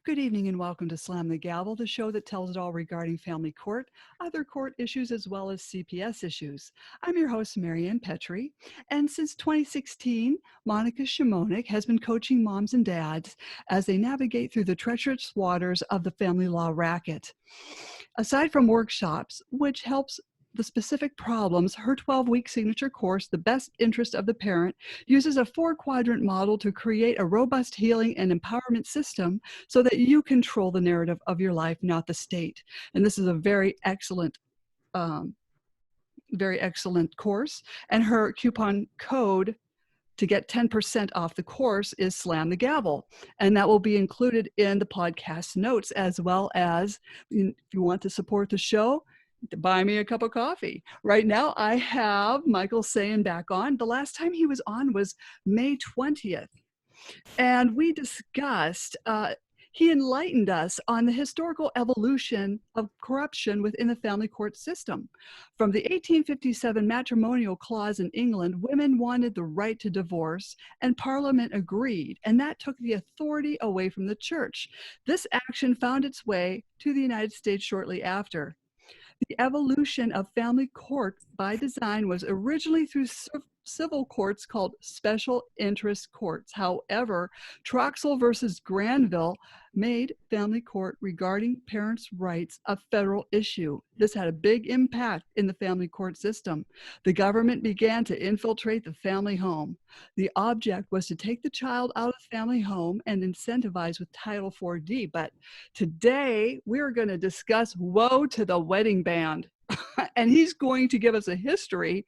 Good evening and welcome to Slam the Gavel, the show that tells it all regarding family court, other court issues, as well as CPS issues. I'm your host, Marianne Petrie, and since 2016, Monica Shimonik has been coaching moms and dads as they navigate through the treacherous waters of the family law racket. Aside from workshops, which helps the specific problems, her 12-week signature course, The Best Interest of the Parent, uses a 4-quadrant model to create a robust healing and empowerment system so that you control the narrative of your life, not the state. And this is a um, very excellent course. And her coupon code to get 10% off the course is Slam the Gavel. And that will be included in the podcast notes, as well as if you want to support the show, to buy me a cup of coffee. Right now, I have Michael Sayen back on. The last time he was on was May 20th. And we discussed, he enlightened us on the historical evolution of corruption within the family court system. From the 1857 matrimonial clause in England, women wanted the right to divorce, and Parliament agreed, and that took the authority away from the church. This action found its way to the United States shortly after. The evolution of family court by design was originally through civil courts called special interest courts. However, Troxel versus Granville made family court regarding parents' rights a federal issue. This had a big impact in the family court system. The government began to infiltrate the family home. The object was to take the child out of the family home and incentivize with Title 4D. But today, we're going to discuss Woe to the Wedding Band. And he's going to give us a history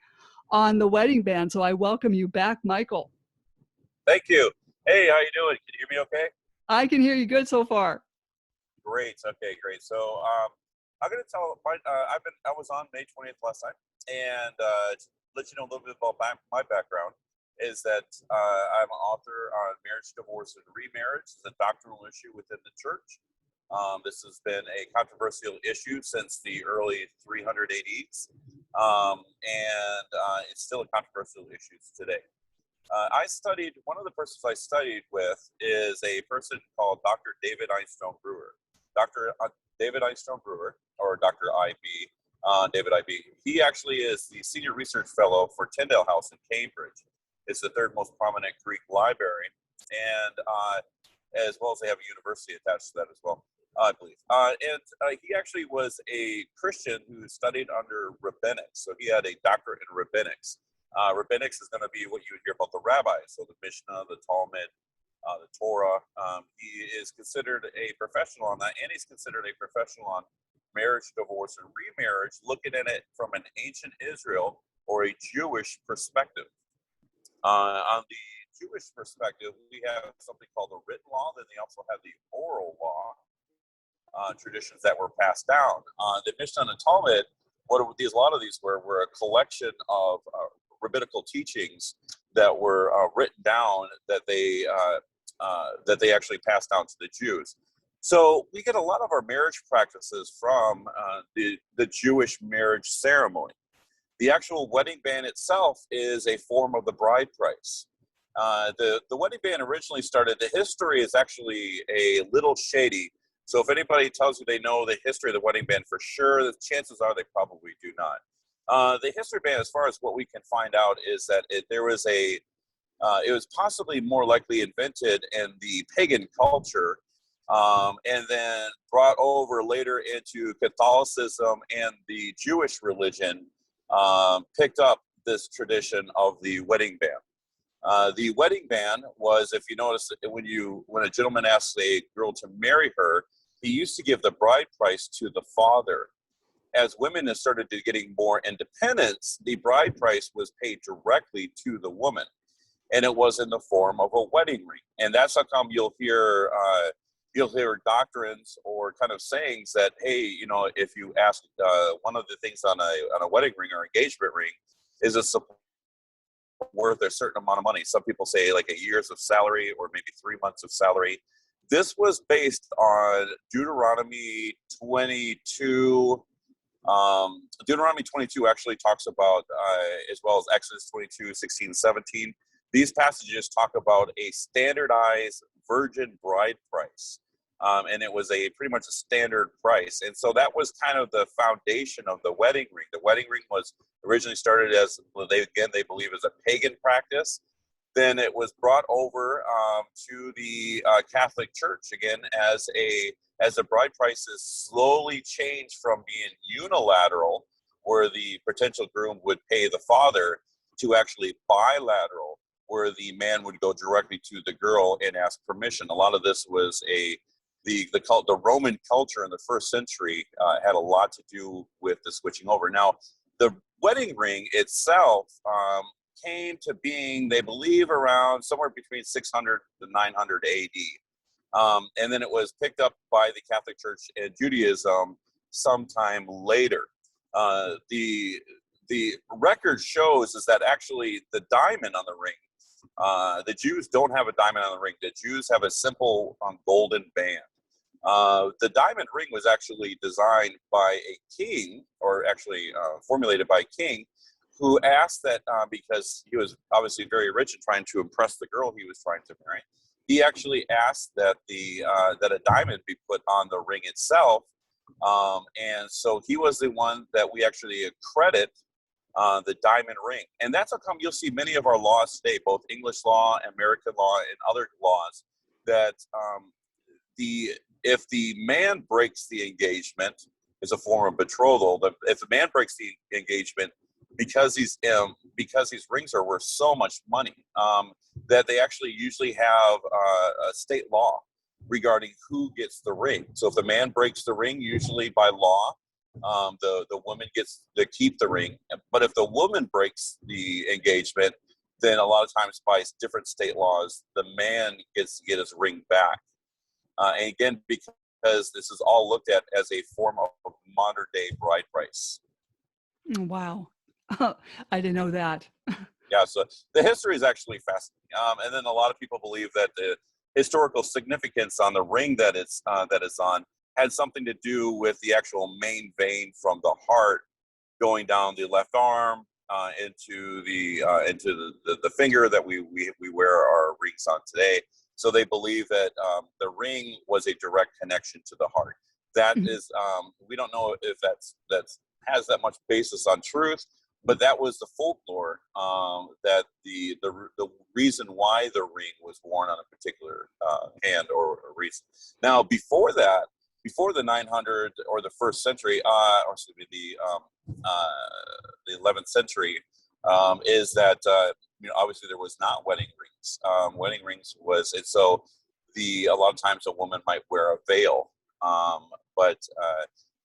on the wedding band. So I welcome you back, Michael. Thank you. Hey, how you doing? Can you hear me okay? I can hear you good so far. Great. Okay, great. So I'm going to tell, I was on May 20th last time, and to let you know a little bit about my background is that I'm an author on marriage, divorce, and remarriage. It's a doctrinal issue within the church. This has been a controversial issue since the early 300 ADs, and it's still a controversial issue today. One of the persons I studied with is a person called Dr. David Einstone Brewer. Dr. David Einstone Brewer, or Dr. IB, David IB, he actually is the Senior Research Fellow for Tyndale House in Cambridge. It's the third most prominent Greek library, and as well as they have a university attached to that as well, I believe. He actually was a Christian who studied under rabbinics, so he had a doctorate in rabbinics. Rabbinics is going to be what you would hear about the rabbis, so the Mishnah, the Talmud, the Torah. He is considered a professional on that, and he's considered a professional on marriage, divorce, and remarriage, looking at it from an ancient Israel or a Jewish perspective. On the Jewish perspective, we have something called the written law, then they also have the oral law traditions that were passed down. The Mishnah and the Talmud, a lot of these were a collection of rabbinical teachings that were written down that they actually passed down to the Jews. So we get a lot of our marriage practices from the Jewish marriage ceremony. The actual wedding band itself is a form of the bride price. The wedding band originally started, the history is actually a little shady. So if anybody tells you they know the history of the wedding band for sure, the chances are they probably do not. The history band, as far as what we can find out, is that it was possibly more likely invented in the pagan culture, and then brought over later into Catholicism, and the Jewish religion picked up this tradition of the wedding band. The wedding band was, if you notice, when a gentleman asks a girl to marry her, he used to give the bride price to the father. As women have started getting more independence, the bride price was paid directly to the woman, and it was in the form of a wedding ring. And that's how come you'll hear doctrines or kind of sayings that, hey, if you ask, one of the things on a wedding ring or engagement ring is it's worth a certain amount of money. Some people say like a year's of salary or maybe 3 months of salary. This was based on Deuteronomy 22. Deuteronomy 22 actually talks about, as well as Exodus 22, 16, 17. These passages talk about a standardized virgin bride price. and it was a pretty much a standard price. And so that was kind of the foundation of the wedding ring. The wedding ring was originally started as, they believe, as a pagan practice. Then it was brought over to the Catholic Church again as the bride prices slowly changed from being unilateral, where the potential groom would pay the father, to actually bilateral, where the man would go directly to the girl and ask permission. A lot of this was the Roman culture in the first century had a lot to do with the switching over. Now, the wedding ring itself came to being, they believe, around somewhere between 600 to 900 AD. And then it was picked up by the Catholic Church and Judaism sometime later. The record shows is that actually the diamond on the ring, the Jews don't have a diamond on the ring. The Jews have a simple golden band. The diamond ring was actually designed by a king, or actually formulated by a king, who asked that because he was obviously very rich and trying to impress the girl he was trying to marry, he actually asked that that a diamond be put on the ring itself. And so he was the one that we actually accredit the diamond ring. And that's how come you'll see many of our laws today, both English law, American law, and other laws, that if the man breaks the engagement, is a form of betrothal. If the man breaks the engagement, because these rings are worth so much money, that they actually usually have a state law regarding who gets the ring. So if the man breaks the ring, usually by law, the woman gets to keep the ring. But if the woman breaks the engagement, then a lot of times by different state laws, the man gets to get his ring back. And again, because this is all looked at as a form of modern day bride price. Wow. I didn't know that. Yeah, so the history is actually fascinating. And then a lot of people believe that the historical significance on the ring that it's on had something to do with the actual main vein from the heart going down the left arm into the finger that we wear our rings on today. So they believe that the ring was a direct connection to the heart. That is, we don't know if that has that much basis on truth, but that was the folklore, that the reason why the ring was worn on a particular hand or a reason. Now, before that, before the 900 or the first century, or excuse me, the 11th century, is that obviously there was not wedding rings. Wedding rings was, and so a lot of times a woman might wear a veil, but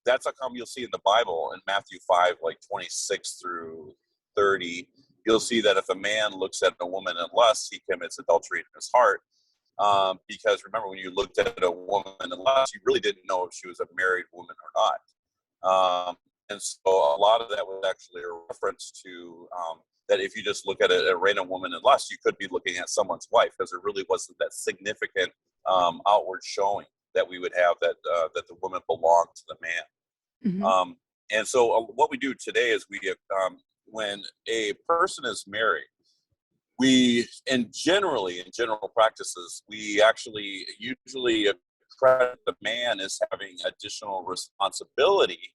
that's how come you'll see in the Bible in Matthew 5, like 26 through 30, you'll see that if a man looks at a woman in lust, he commits adultery in his heart. Because remember, when you looked at a woman in lust, you really didn't know if she was a married woman or not. And so a lot of that was actually a reference to that if you just look at a random woman in lust, you could be looking at someone's wife, because there really wasn't that significant outward showing that we would have that the woman belonged to the man. And so what we do today is when a person is married, in general practices, we actually usually credit the man as having additional responsibility.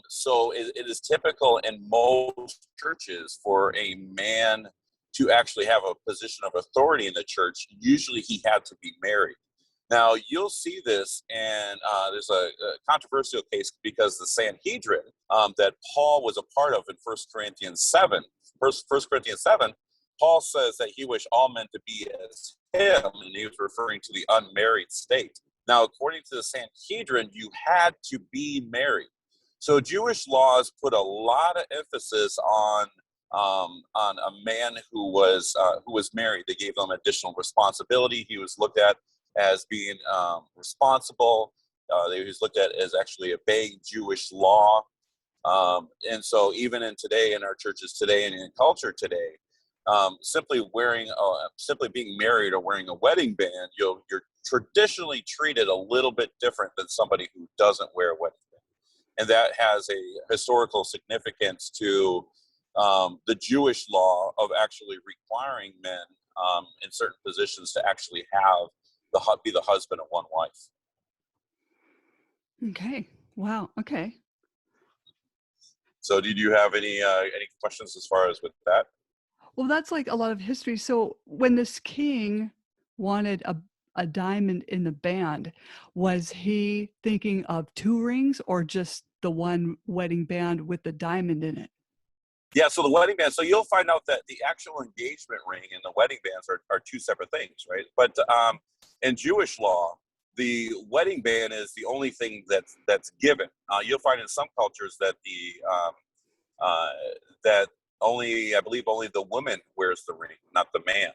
So it is typical in most churches for a man to actually have a position of authority in the church. Usually he had to be married. Now, you'll see this, and there's a controversial case because the Sanhedrin that Paul was a part of in 1 Corinthians 7, Paul says that he wished all men to be as him, and he was referring to the unmarried state. Now, according to the Sanhedrin, you had to be married. So Jewish laws put a lot of emphasis on a man who was married. They gave him additional responsibility. He was looked at as being responsible. He was looked at as actually obeying Jewish law. And so even in our churches today and in culture today, simply being married or wearing a wedding band, you're traditionally treated a little bit different than somebody who doesn't wear a wedding band. And that has a historical significance to the Jewish law of actually requiring men in certain positions to actually be the husband of one wife. Okay. Wow. Okay. So, did you have any questions as far as with that? Well, that's like a lot of history. So when this king wanted a diamond in the band, was he thinking of two rings or just the one wedding band with the diamond in it? Yeah, so the wedding band. So you'll find out that the actual engagement ring and the wedding bands are two separate things, right? But in Jewish law, the wedding band is the only thing that's given. You'll find in some cultures that uh, that only, I believe, only the woman wears the ring, not the man.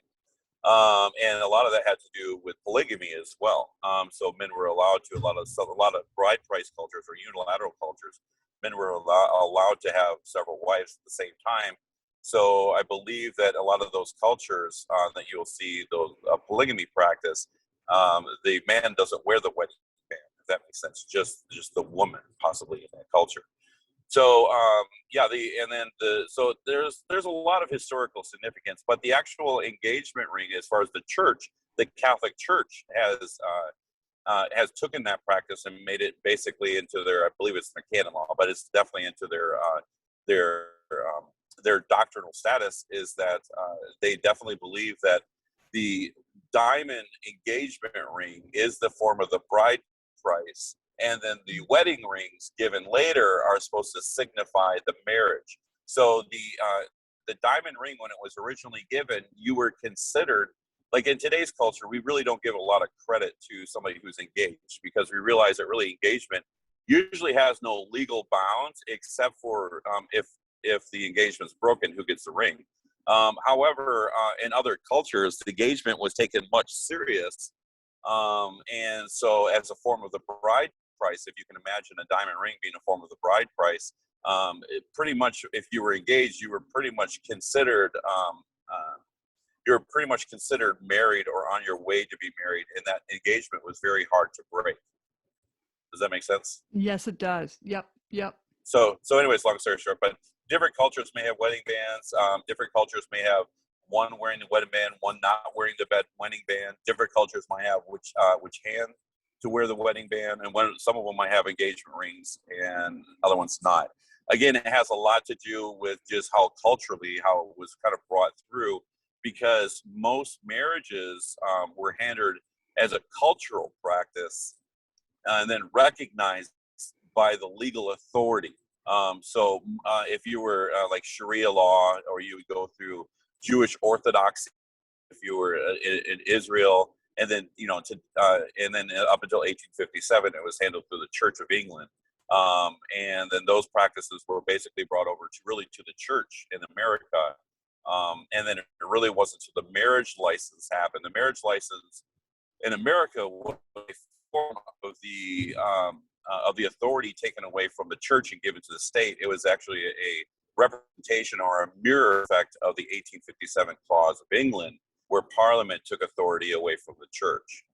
And a lot of that had to do with polygamy as well. So men were allowed to, a lot of bride price cultures or unilateral cultures, men were allowed to have several wives at the same time. So I believe that a lot of those cultures that you'll see those polygamy practice, the man doesn't wear the wedding band, if that makes sense. Just the woman possibly in that culture. So yeah, so there's a lot of historical significance, but the actual engagement ring, as far as the church, the Catholic Church has taken that practice and made it basically into their, I believe it's their canon law, but it's definitely into their um, their doctrinal status. Is that they definitely believe that the diamond engagement ring is the form of the bride price, and then the wedding rings given later are supposed to signify the marriage. So the diamond ring, when it was originally given, you were considered, like in today's culture, we really don't give a lot of credit to somebody who's engaged, because we realize that really engagement usually has no legal bounds except for if the engagement's broken, who gets the ring. However, in other cultures, the engagement was taken much serious, and so as a form of the bride price, if you can imagine a diamond ring being a form of the bride price, it pretty much, if you were engaged, you were pretty much considered you're pretty much considered married or on your way to be married, and that engagement was very hard to break. Does that make sense? Yes, it does. Yep. Yep. So anyways, long story short, but different cultures may have wedding bands. Different cultures may have one wearing the wedding band, one not wearing the wedding band. Different cultures might have which hand to wear the wedding band, and some of them might have engagement rings, and other ones not. Again, it has a lot to do with just how it was kind of brought through, because most marriages were handled as a cultural practice and then recognized by the legal authority. If you were like Sharia law, or you would go through Jewish Orthodoxy, if you were in Israel, and then and then up until 1857, it was handled through the Church of England, and then those practices were basically brought over to the church in America, and then it really wasn't until the marriage license happened. The marriage license in America was a form of the authority taken away from the church and given to the state. It was actually a representation or a mirror effect of the 1857 Clause of England, where Parliament took authority away from the church.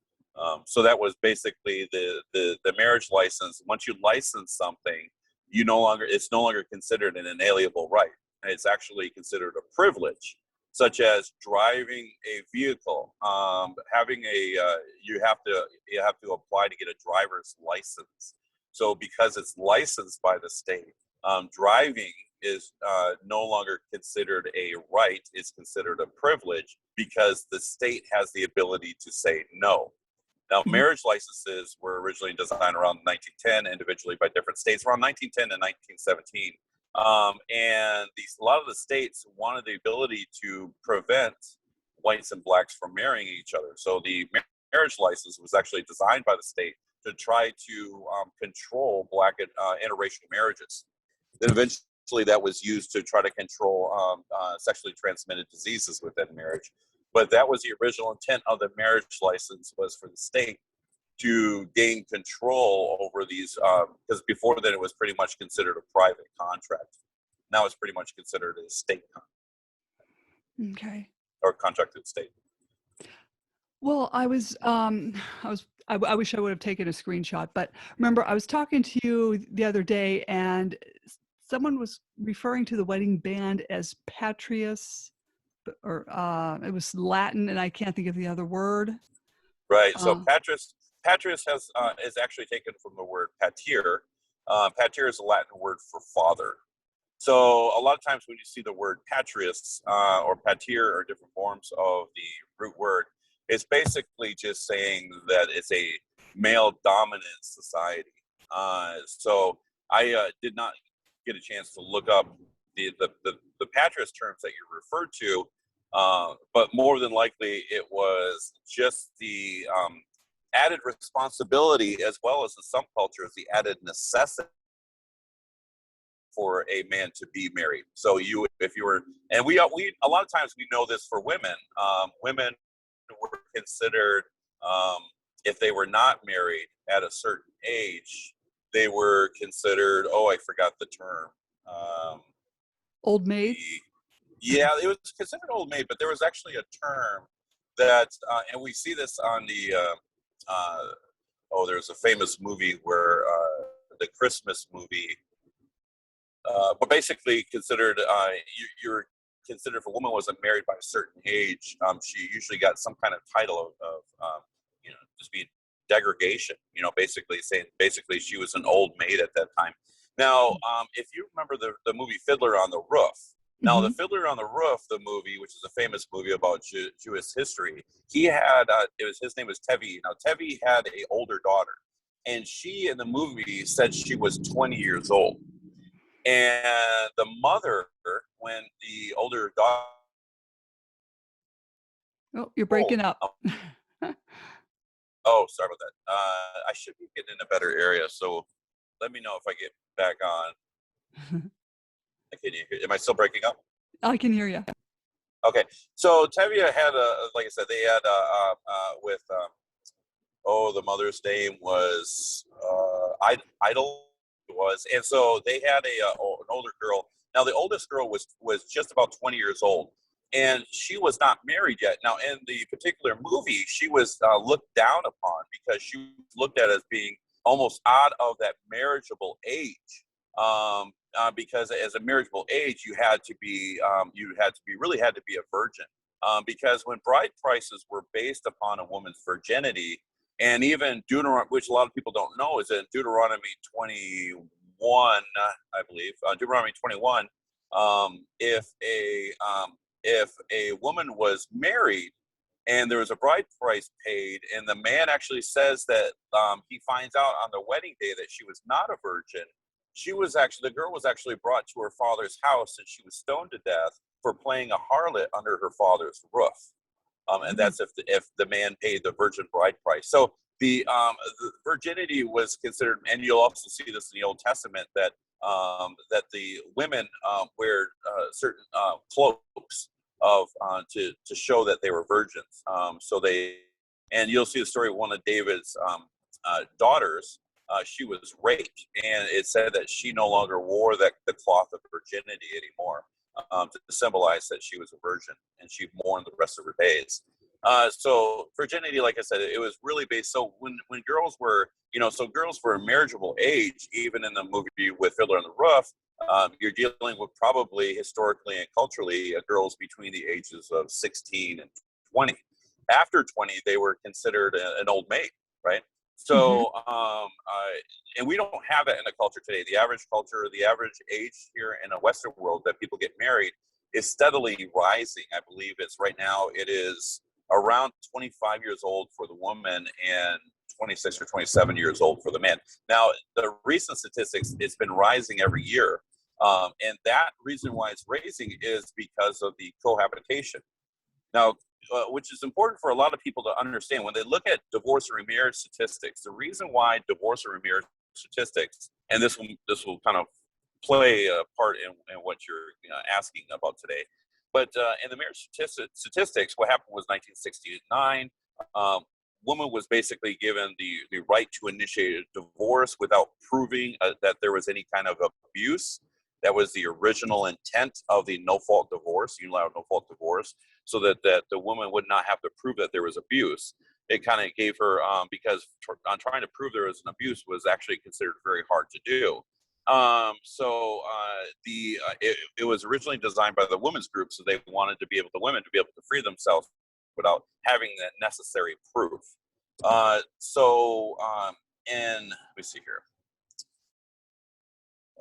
So that was basically the marriage license. Once you license something, it's no longer considered an inalienable right. It's actually considered a privilege, such as driving a vehicle. You have to apply to get a driver's license. So because it's licensed by the state, driving is no longer considered a right; it's considered a privilege, because the state has the ability to say no. Now, Mhm. marriage licenses were originally designed around 1910, individually by different states, around 1910 and 1917. And a lot of the states wanted the ability to prevent whites and blacks from marrying each other. So the marriage license was actually designed by the state to try to control black interracial marriages. Then eventually that was used to try to control sexually transmitted diseases within marriage. But that was the original intent of the marriage license, was for the state to gain control over these, because before then it was pretty much considered a private contract. Now it's pretty much considered a state Okay. or contracted state. Well, I wish I would have taken a screenshot, but remember, I was talking to you the other day, and someone was referring to the wedding band as Patrius, or it was Latin, and I can't think of the other word. Right. So Uh, Patrius is actually taken from the word pater. Pater is a Latin word for father. So a lot of times when you see the word patrius or pater or different forms of the root word, it's basically just saying that it's a male-dominant society. So I did not get a chance to look up the patrius terms that you referred to, but more than likely it was just the added responsibility, as well as in some cultures the added necessity for a man to be married. So if you were, and we a lot of times we know this for women. Women were considered, if they were not married at a certain age, they were considered. Oh, I forgot the term. Old maids. Yeah, it was considered old maid, but there was actually a term that, and we see this on the. There's a famous movie where the Christmas movie. But basically considered, you're considered, if a woman wasn't married by a certain age, she usually got some kind of title of just being degradation, basically saying she was an old maid at that time. Now, if you remember the movie Fiddler on the Roof, now the Fiddler on the Roof, the movie, which is a famous movie about Jewish history, he had, his name was Tevi. Now, Tevi had an older daughter, and she in the movie said she was 20 years old. And the mother, when the older daughter... Oh, you're breaking up. Oh, sorry about that. I should be getting in a better area, so let me know if I get back on. Am I still breaking up? I can hear you. Okay, so Tevye had, like I said, they had with, the mother's name was Idol. Was, and so they had an older girl. Now the oldest girl was just about 20 years old, and she was not married yet. Now in the particular movie, she was looked down upon because she was looked at as being almost out of that marriageable age. Because as a marriageable age, you had to be a virgin. Because when bride prices were based upon a woman's virginity, and even Deuteronomy, which a lot of people don't know, is in Deuteronomy 21, I believe, Deuteronomy 21, if a woman was married and there was a bride price paid, and the man actually says that he finds out on the wedding day that she was not a virgin, the girl was actually brought to her father's house, and she was stoned to death for playing a harlot under her father's roof. And that's if the man paid the virgin bride price. So the virginity was considered, and you'll also see this in the Old Testament, that the women wear certain cloaks to show that they were virgins. And you'll see the story of one of David's daughters. She was raped, and it said that she no longer wore the cloth of virginity anymore. To symbolize that she was a virgin, and she mourned the rest of her days. So virginity, like I said, it was really based. So when girls were, girls were a marriageable age, even in the movie with Fiddler on the Roof, you're dealing with probably historically and culturally girls between the ages of 16 and 20. After 20, they were considered an old maid, right? So, and we don't have that in the culture today. The average culture, the average age here in the Western world that people get married is steadily rising. I believe right now it is around 25 years old for the woman and 26 or 27 years old for the man. Now, the recent statistics, it's been rising every year. And that reason why it's raising is because of the cohabitation. Now, which is important for a lot of people to understand when they look at divorce and remarriage statistics. The reason why divorce and remarriage statistics, and this will kind of play a part in what you're asking about today. But in the marriage statistics, what happened was 1969. Woman was basically given the right to initiate a divorce without proving that there was any kind of abuse. That was the original intent of the no-fault divorce, unilateral no-fault divorce, so that the woman would not have to prove that there was abuse. It kind of gave her, because on trying to prove there was an abuse was actually considered very hard to do. It was originally designed by the women's group, so they wanted the women to be able to free themselves without having that necessary proof. And let me see here.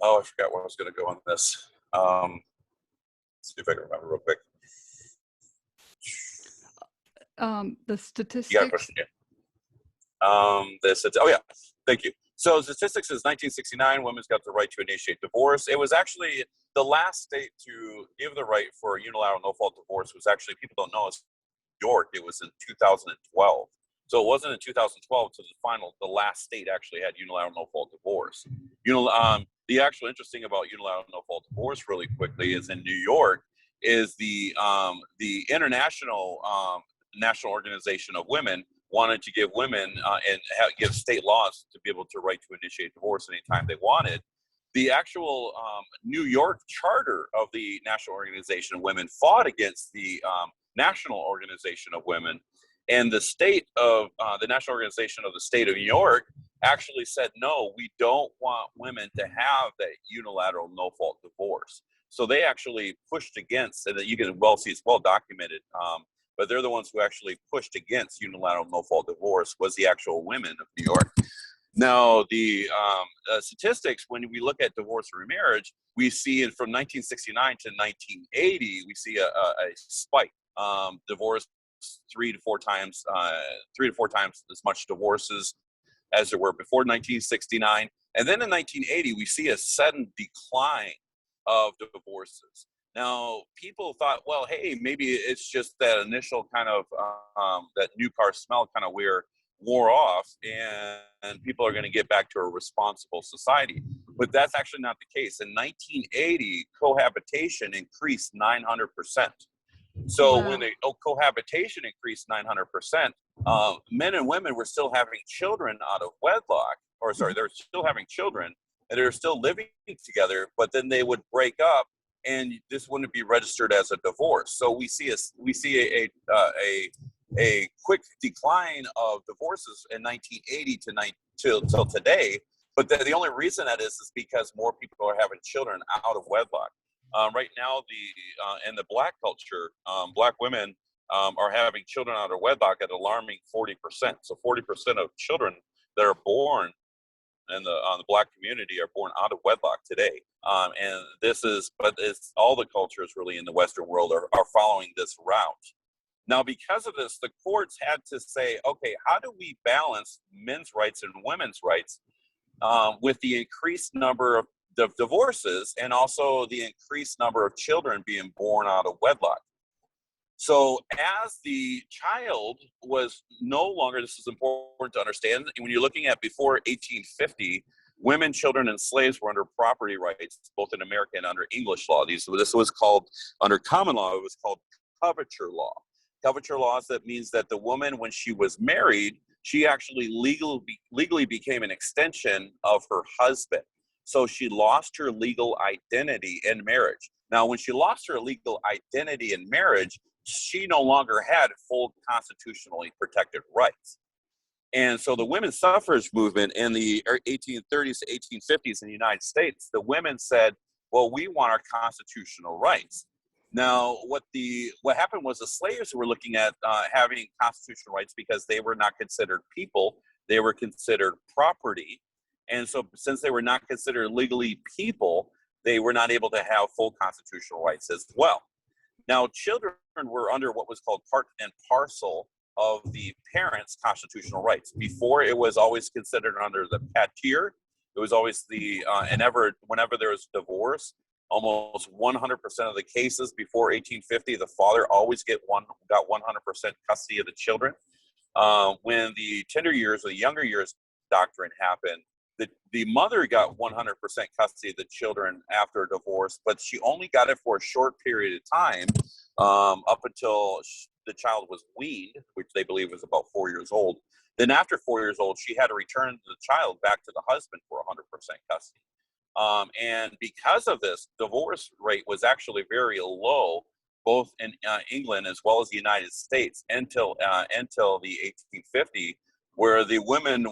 Oh, I forgot where I was going to go on this. Let's see if I can remember real quick. The statistics. You got a question? Yeah. Oh yeah, thank you. So statistics is 1969, women's got the right to initiate divorce. It was actually the last state to give the right for unilateral no-fault divorce was actually, people don't know, it's New York. It was in 2012. So it wasn't in 2012 to the last state actually had unilateral no-fault divorce. The actual interesting about unilateral no-fault divorce really quickly is in New York is the international National Organization of Women wanted to give women give state laws to be able to right to initiate divorce anytime they wanted. The actual New York charter of the National Organization of Women fought against the National Organization of Women, and the state of the National Organization of the State of New York actually said, no, we don't want women to have that unilateral no-fault divorce. So they actually pushed against, and that you can well see, it's well documented, but they're the ones who actually pushed against unilateral no-fault divorce was the actual women of New York. Now, the statistics, when we look at divorce and remarriage, we see it from 1969 to 1980, we see a spike. Divorce 3 to 4 times as much divorces as there were before 1969. And then in 1980, we see a sudden decline of divorces. Now, people thought, well, hey, maybe it's just that initial kind of that new car smell kind of wore off, and people are going to get back to a responsible society. But that's actually not the case. In 1980, cohabitation increased 900%. So Wow. when the cohabitation increased 900%, men and women were still having children out of wedlock, they're still having children, and they're still living together, but then they would break up, and this wouldn't be registered as a divorce. So we see a quick decline of divorces in 1980 till today. But the only reason that is because more people are having children out of wedlock. Right now, in the Black culture, Black women are having children out of wedlock at an alarming 40%. So 40% of children that are born in the Black community are born out of wedlock today. But it's all the cultures really in the Western world are following this route. Now, because of this, the courts had to say, okay, how do we balance men's rights and women's rights with the increased number of divorces and also the increased number of children being born out of wedlock? So as the child was no longer, this is important to understand, when you're looking at before 1850, women, children, and slaves were under property rights, both in America and under English law. This was called, under common law, it was called coverture law. Coverture laws, that means that the woman, when she was married, she actually legally became an extension of her husband. So she lost her legal identity in marriage. Now, when she lost her legal identity in marriage, she no longer had full constitutionally protected rights. And so the women's suffrage movement in the 1830s to 1850s in the United States, the women said, well, we want our constitutional rights. Now, what happened was the slaves were looking at having constitutional rights because they were not considered people, they were considered property. And so since they were not considered legally people, they were not able to have full constitutional rights as well. Now, children were under what was called part and parcel of the parents' constitutional rights. Before, it was always considered under the pater. It was always whenever there was divorce, almost 100% of the cases before 1850, the father always got 100% custody of the children. When the tender years or the younger years doctrine happened, the mother got 100% custody of the children after a divorce, but she only got it for a short period of time, up until the child was weaned, which they believe was about 4 years old. Then after 4 years old, she had to return the child back to the husband for 100% custody. And because of this, divorce rate was actually very low, both in England as well as the United States until the 1850, where the women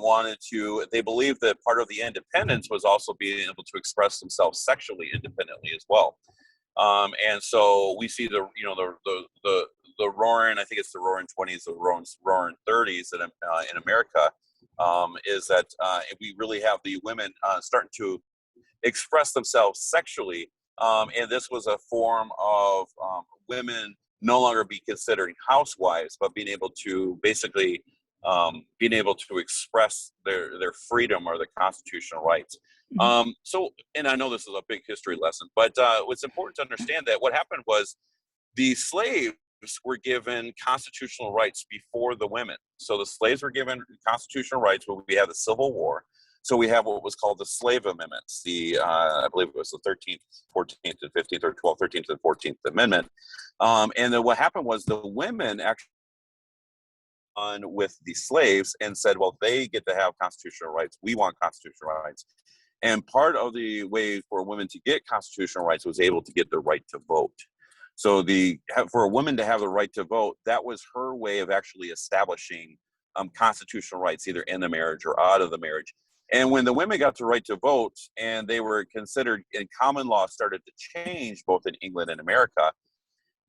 they believed that part of the independence was also being able to express themselves sexually independently as well. And so we see the roaring, I think it's the roaring 20s, the roaring 30s in America, is that we really have the women starting to express themselves sexually. And this was a form of women no longer be considered housewives, but being able to basically being able to express their freedom or their constitutional rights. Mhm. And I know this is a big history lesson, but it's important to understand that what happened was the slaves were given constitutional rights before the women. So the slaves were given constitutional rights when we had the Civil War. So we have what was called the slave amendments. I believe it was the 13th, 14th, and 15th, or 12th, 13th, and 14th Amendment. And then what happened was the women actually on with the slaves and said, well, they get to have constitutional rights. We want constitutional rights. And part of the way for women to get constitutional rights was able to get the right to vote. So for a woman to have the right to vote, that was her way of actually establishing constitutional rights, either in the marriage or out of the marriage. And when the women got the right to vote and they were considered, and common law started to change both in England and America,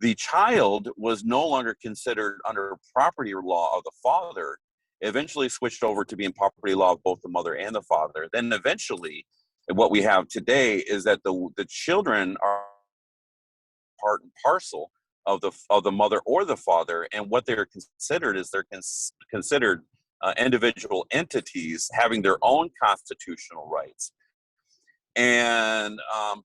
the child was no longer considered under property law of the father. Eventually switched over to being property law of both the mother and the father. Then eventually, what we have today is that the children are part and parcel of the mother or the father, and what they're considered is they're considered individual entities having their own constitutional rights. And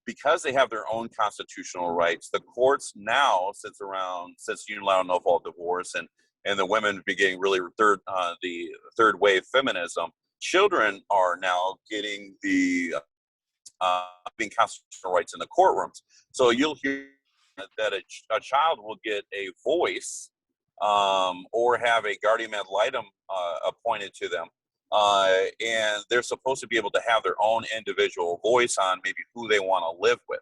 because they have their own constitutional rights, the courts now, since unilateral no-fault divorce and the women beginning really the third wave feminism, children are now getting being constitutional rights in the courtrooms. So you'll hear that a child will get a voice or have a guardian ad litem appointed to them. And they're supposed to be able to have their own individual voice on maybe who they want to live with.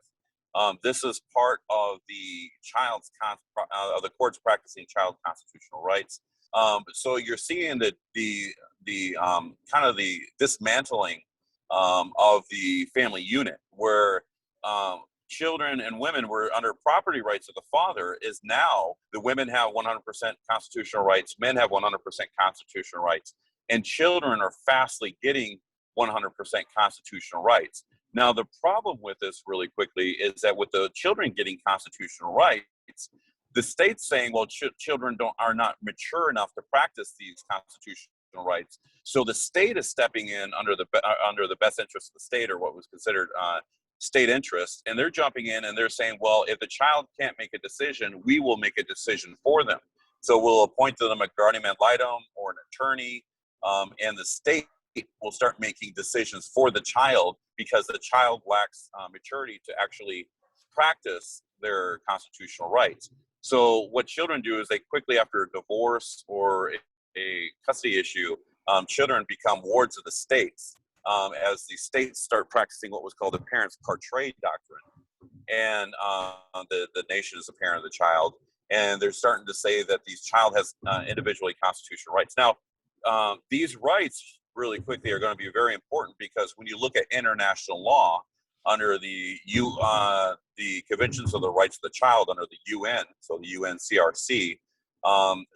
This is part of the the courts practicing child constitutional rights. So you're seeing the kind of the dismantling of the family unit, where children and women were under property rights of the father. Is now the women have 100% constitutional rights, men have 100% constitutional rights, and children are fastly getting 100% constitutional rights. Now, the problem with this really quickly is that with the children getting constitutional rights, the state's saying, well, children are not mature enough to practice these constitutional rights. So the state is stepping in under the best interest of the state, or what was considered state interest, and they're jumping in and they're saying, well, if the child can't make a decision, we will make a decision for them. So we'll appoint to them a guardian ad litem or an attorney, and the state will start making decisions for the child because the child lacks maturity to actually practice their constitutional rights. So what children do is they quickly, after a divorce or a custody issue, children become wards of the states, as the states start practicing what was called the parents portray doctrine. And the nation is the parent of the child. And they're starting to say that the child has individually constitutional rights. Now, these rights really quickly are going to be very important, because when you look at international law under the Conventions of the Rights of the Child under the UN, so the UNCRC,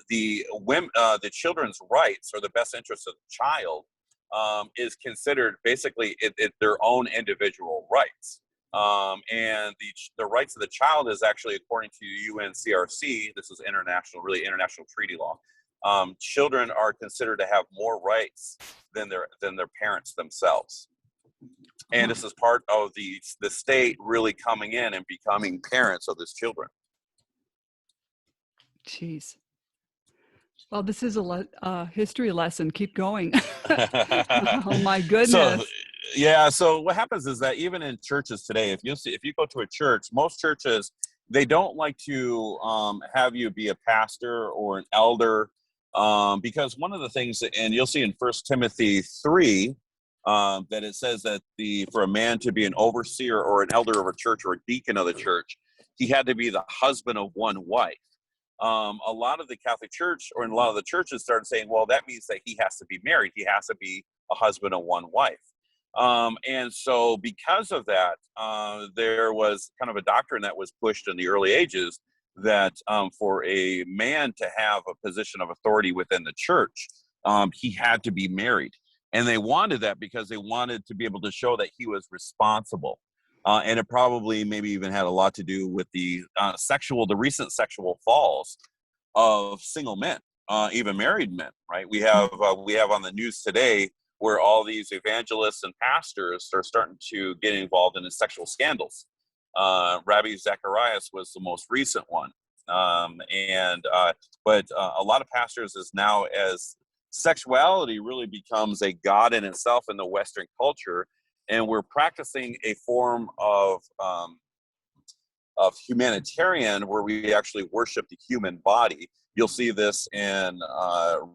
the children's rights or the best interest of the child is considered basically their own individual rights. And the rights of the child is actually, according to UNCRC, this is international treaty law. Children are considered to have more rights than their parents themselves. And this is part of the state really coming in and becoming parents of these children. Jeez. Well, this is a history lesson. Keep going. Oh my goodness. So what happens is that even in churches today, if you go to a church, most churches, they don't like to have you be a pastor or an elder, because one of the things, and you'll see in 1 Timothy 3, that it says that for a man to be an overseer or an elder of a church or a deacon of the church, he had to be the husband of one wife. A lot of the Catholic Church, or in a lot of the churches, started saying, well, that means that he has to be married. He has to be a husband of one wife. And so because of that, there was kind of a doctrine that was pushed in the early ages that for a man to have a position of authority within the church, he had to be married. And they wanted that because they wanted to be able to show that he was responsible. And it probably maybe even had a lot to do with the recent sexual falls of single men, even married men, right? We have on the news today where all these evangelists and pastors are starting to get involved in the sexual scandals. Rabbi Zacharias was the most recent one. But a lot of pastors is now, as sexuality really becomes a god in itself in the Western culture, and we're practicing a form of humanitarian where we actually worship the human body. You'll see this in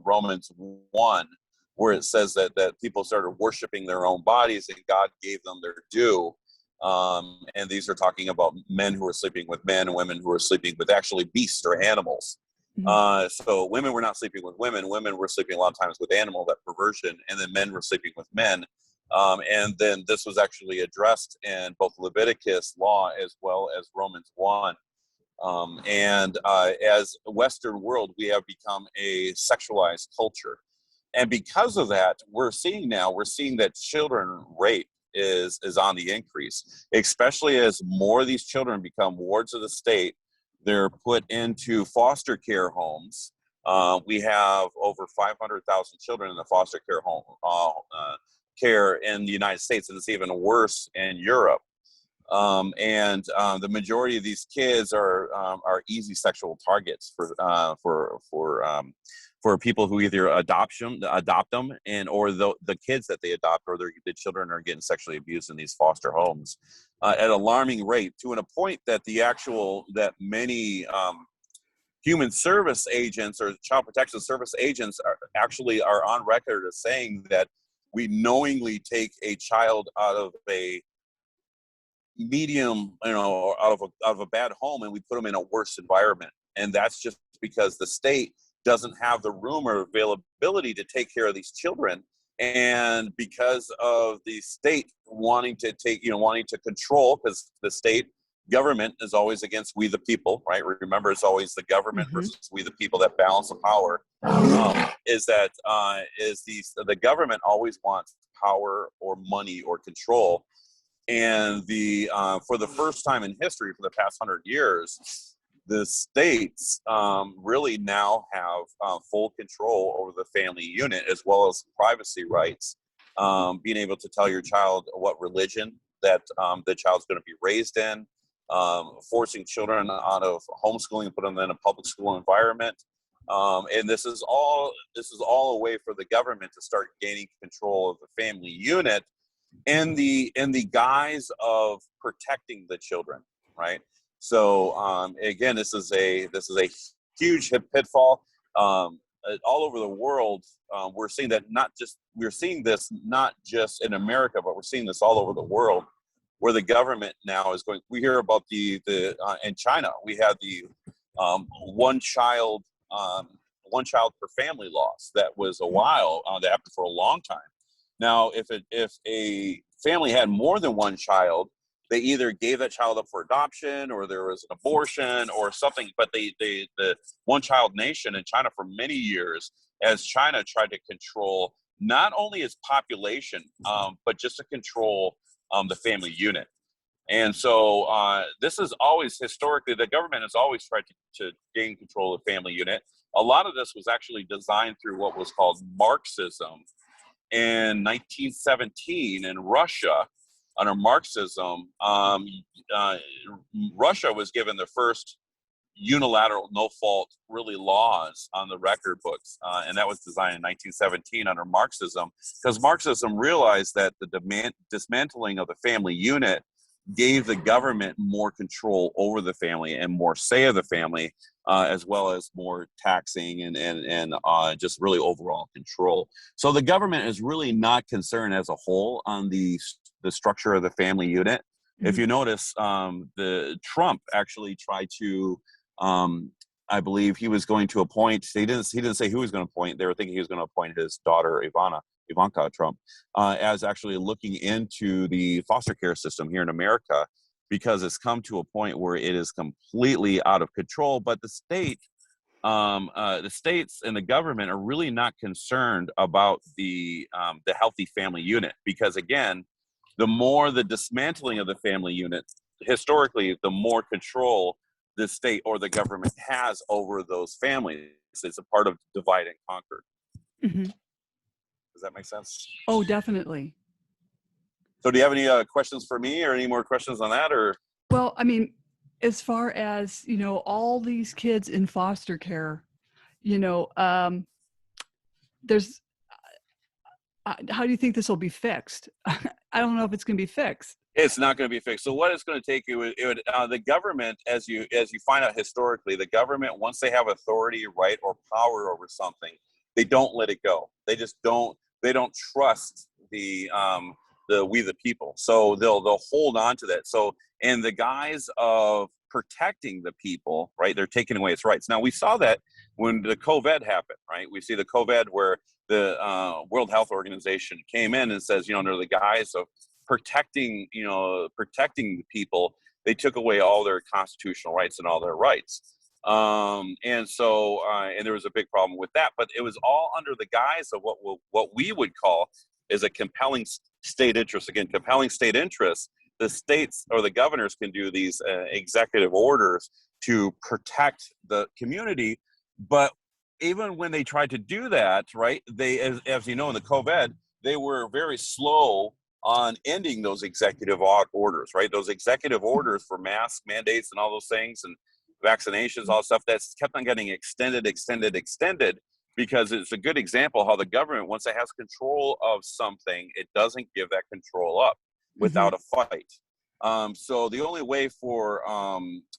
Romans 1, where it says that people started worshiping their own bodies and God gave them their due. And these are talking about men who are sleeping with men and women who are sleeping with actually beasts or animals. Mm-hmm. So women were not sleeping with women. Women were sleeping a lot of times with animal, that perversion. And then men were sleeping with men. And then this was actually addressed in both Leviticus law as well as Romans 1. As a Western world, we have become a sexualized culture. And because of that, we're seeing that children rape is on the increase, especially as more of these children become wards of the state. They're put into foster care homes. We have over 500,000 children in the foster care home care in the United States, and it's even worse in Europe. The majority of these kids are easy sexual targets for people who either adopt them, and or the kids that they adopt, or the children are getting sexually abused in these foster homes at alarming rate, to a point that that many human service agents or child protection service agents are on record as saying that we knowingly take a child out of a medium, out of a bad home, and we put them in a worse environment. And that's just because the state doesn't have the room or availability to take care of these children. And because of the state wanting to control, because the state government is always against we the people, right? Remember, it's always the government Mm-hmm. versus we the people that balance the power. The government always wants power or money or control. And for the first time in history, for the past 100 years, the states really now have full control over the family unit, as well as privacy rights, being able to tell your child what religion that the child's going to be raised in, forcing children out of homeschooling and put them in a public school environment. And this is all a way for the government to start gaining control of the family unit in the guise of protecting the children, right? So again, this is a huge pitfall all over the world. We're seeing this not just in America, but we're seeing this all over the world, where the government now is going. We hear about in China, we have the one child per family laws. That was a while that happened for a long time. Now, if a family had more than one child, they either gave that child up for adoption, or there was an abortion or something. But the one child nation in China for many years, as China tried to control not only its population, but just to control the family unit. And so this is always, historically, the government has always tried to gain control of the family unit. A lot of this was actually designed through what was called Marxism. In 1917 in Russia, under Marxism, Russia was given the first unilateral no-fault really laws on the record books, and that was designed in 1917 under Marxism, because Marxism realized that the dismantling of the family unit gave the government more control over the family and more say of the family, as well as more taxing and just really overall control. So the government is really not concerned as a whole on the structure of the family unit. Mm-hmm. If you notice, the Trump actually tried to, I believe he was going to appoint. He didn't say who he was going to appoint. They were thinking he was going to appoint his daughter Ivana Ivanka Trump, as actually looking into the foster care system here in America, because it's come to a point where it is completely out of control. But the states and the government are really not concerned about the healthy family unit, because again, the more the dismantling of the family unit, historically, the more control the state or the government has over those families. It's a part of divide and conquer. Mhm. Does that make sense? Oh, definitely. So do you have any questions for me, or any more questions on that? Or Well, I mean, as far as, all these kids in foster care, you know, there's how do you think this will be fixed? I don't know if it's going to be fixed. it's not going to be fixed. So what it's going to take, the government, as you find out historically, the government, once they have authority, right, or power over something, they don't let it go. They just don't. They don't trust we the people. So they'll hold on to that. So in the guise of protecting the people, right, they're taking away its rights. Now we saw that when the COVID happened, right? We see the COVID where the World Health Organization came in and says, under the guise of protecting the people, they took away all their constitutional rights and all their rights. And there was a big problem with that, but it was all under the guise of what we would call is a compelling state interest. Again, compelling state interest. The states or the governors can do these executive orders to protect the community, but even when they tried to do that, right, they, as you know, in the COVID, they were very slow on ending those executive orders, right? Those executive orders for mask mandates and all those things and vaccinations, all stuff that's kept on getting extended, because it's a good example how the government, once it has control of something, it doesn't give that control up without a fight. So the only way for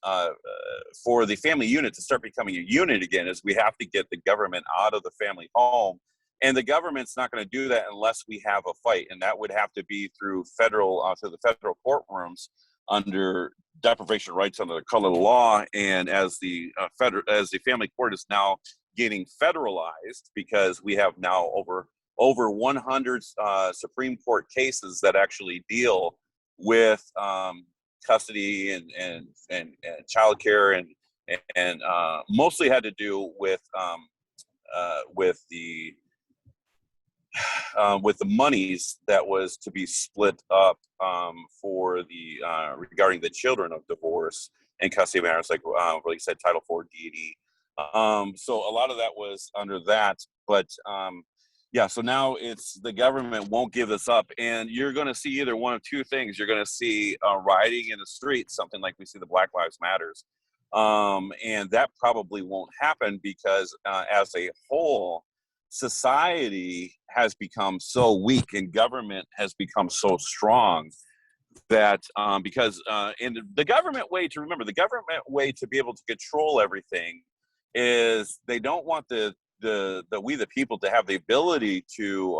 the family unit to start becoming a unit again is we have to get the government out of the family home. And the government's not going to do that unless we have a fight. And that would have to be through the federal courtrooms under deprivation of rights under the color of the law. And as the family court is now getting federalized, because we have now over 100 Supreme Court cases that actually deal with custody and childcare and mostly had to do with the monies that was to be split up for the regarding the children of divorce and custody matters, like you said, Title IV deed. So a lot of that was under that, but so now it's the government won't give this up, and you're going to see either one of two things. You're going to see rioting in the streets, something like we see the Black Lives Matters, and that probably won't happen because as a whole, society has become so weak and government has become so strong that because in the government way to be able to control everything is they don't want we the people to have the ability to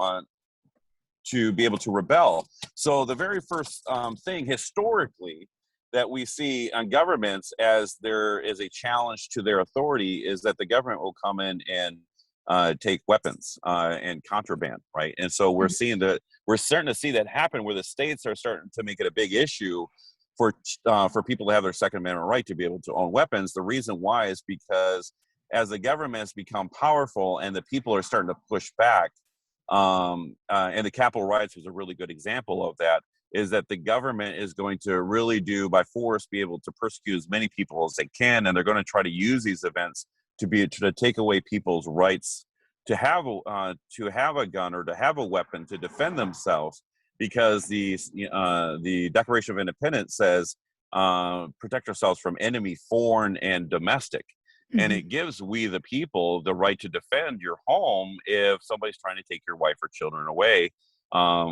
be able to rebel. So the very first thing historically that we see on governments as there is a challenge to their authority is that the government will come in and take weapons and contraband, right? And so we're starting to see that happen where the states are starting to make it a big issue for people to have their Second Amendment right to be able to own weapons. The reason why is because as the government has become powerful and the people are starting to push back, and the Capitol riots was a really good example of that, is that the government is going to really by force be able to persecute as many people as they can, and they're going to try to use these events to take away people's rights to have a gun or to have a weapon to defend themselves, because the Declaration of Independence says protect ourselves from enemy, foreign, and domestic. And it gives we the people the right to defend your home if somebody's trying to take your wife or children away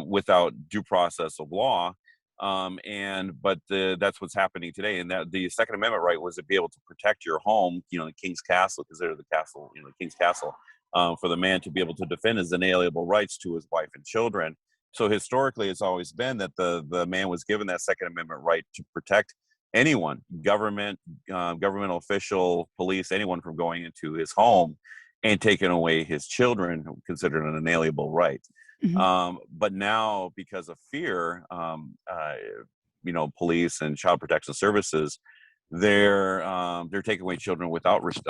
without due process of law. That's what's happening today. And that the Second Amendment right was to be able to protect your home, the King's Castle, considered the castle, the King's Castle, for the man to be able to defend his inalienable rights to his wife and children. So historically, it's always been that the man was given that Second Amendment right to protect anyone, government, governmental official, police, anyone from going into his home. and taken away his children, considered an inalienable right. Mhm. But now, because of fear, police and child protection services, they're taking away children without warrants.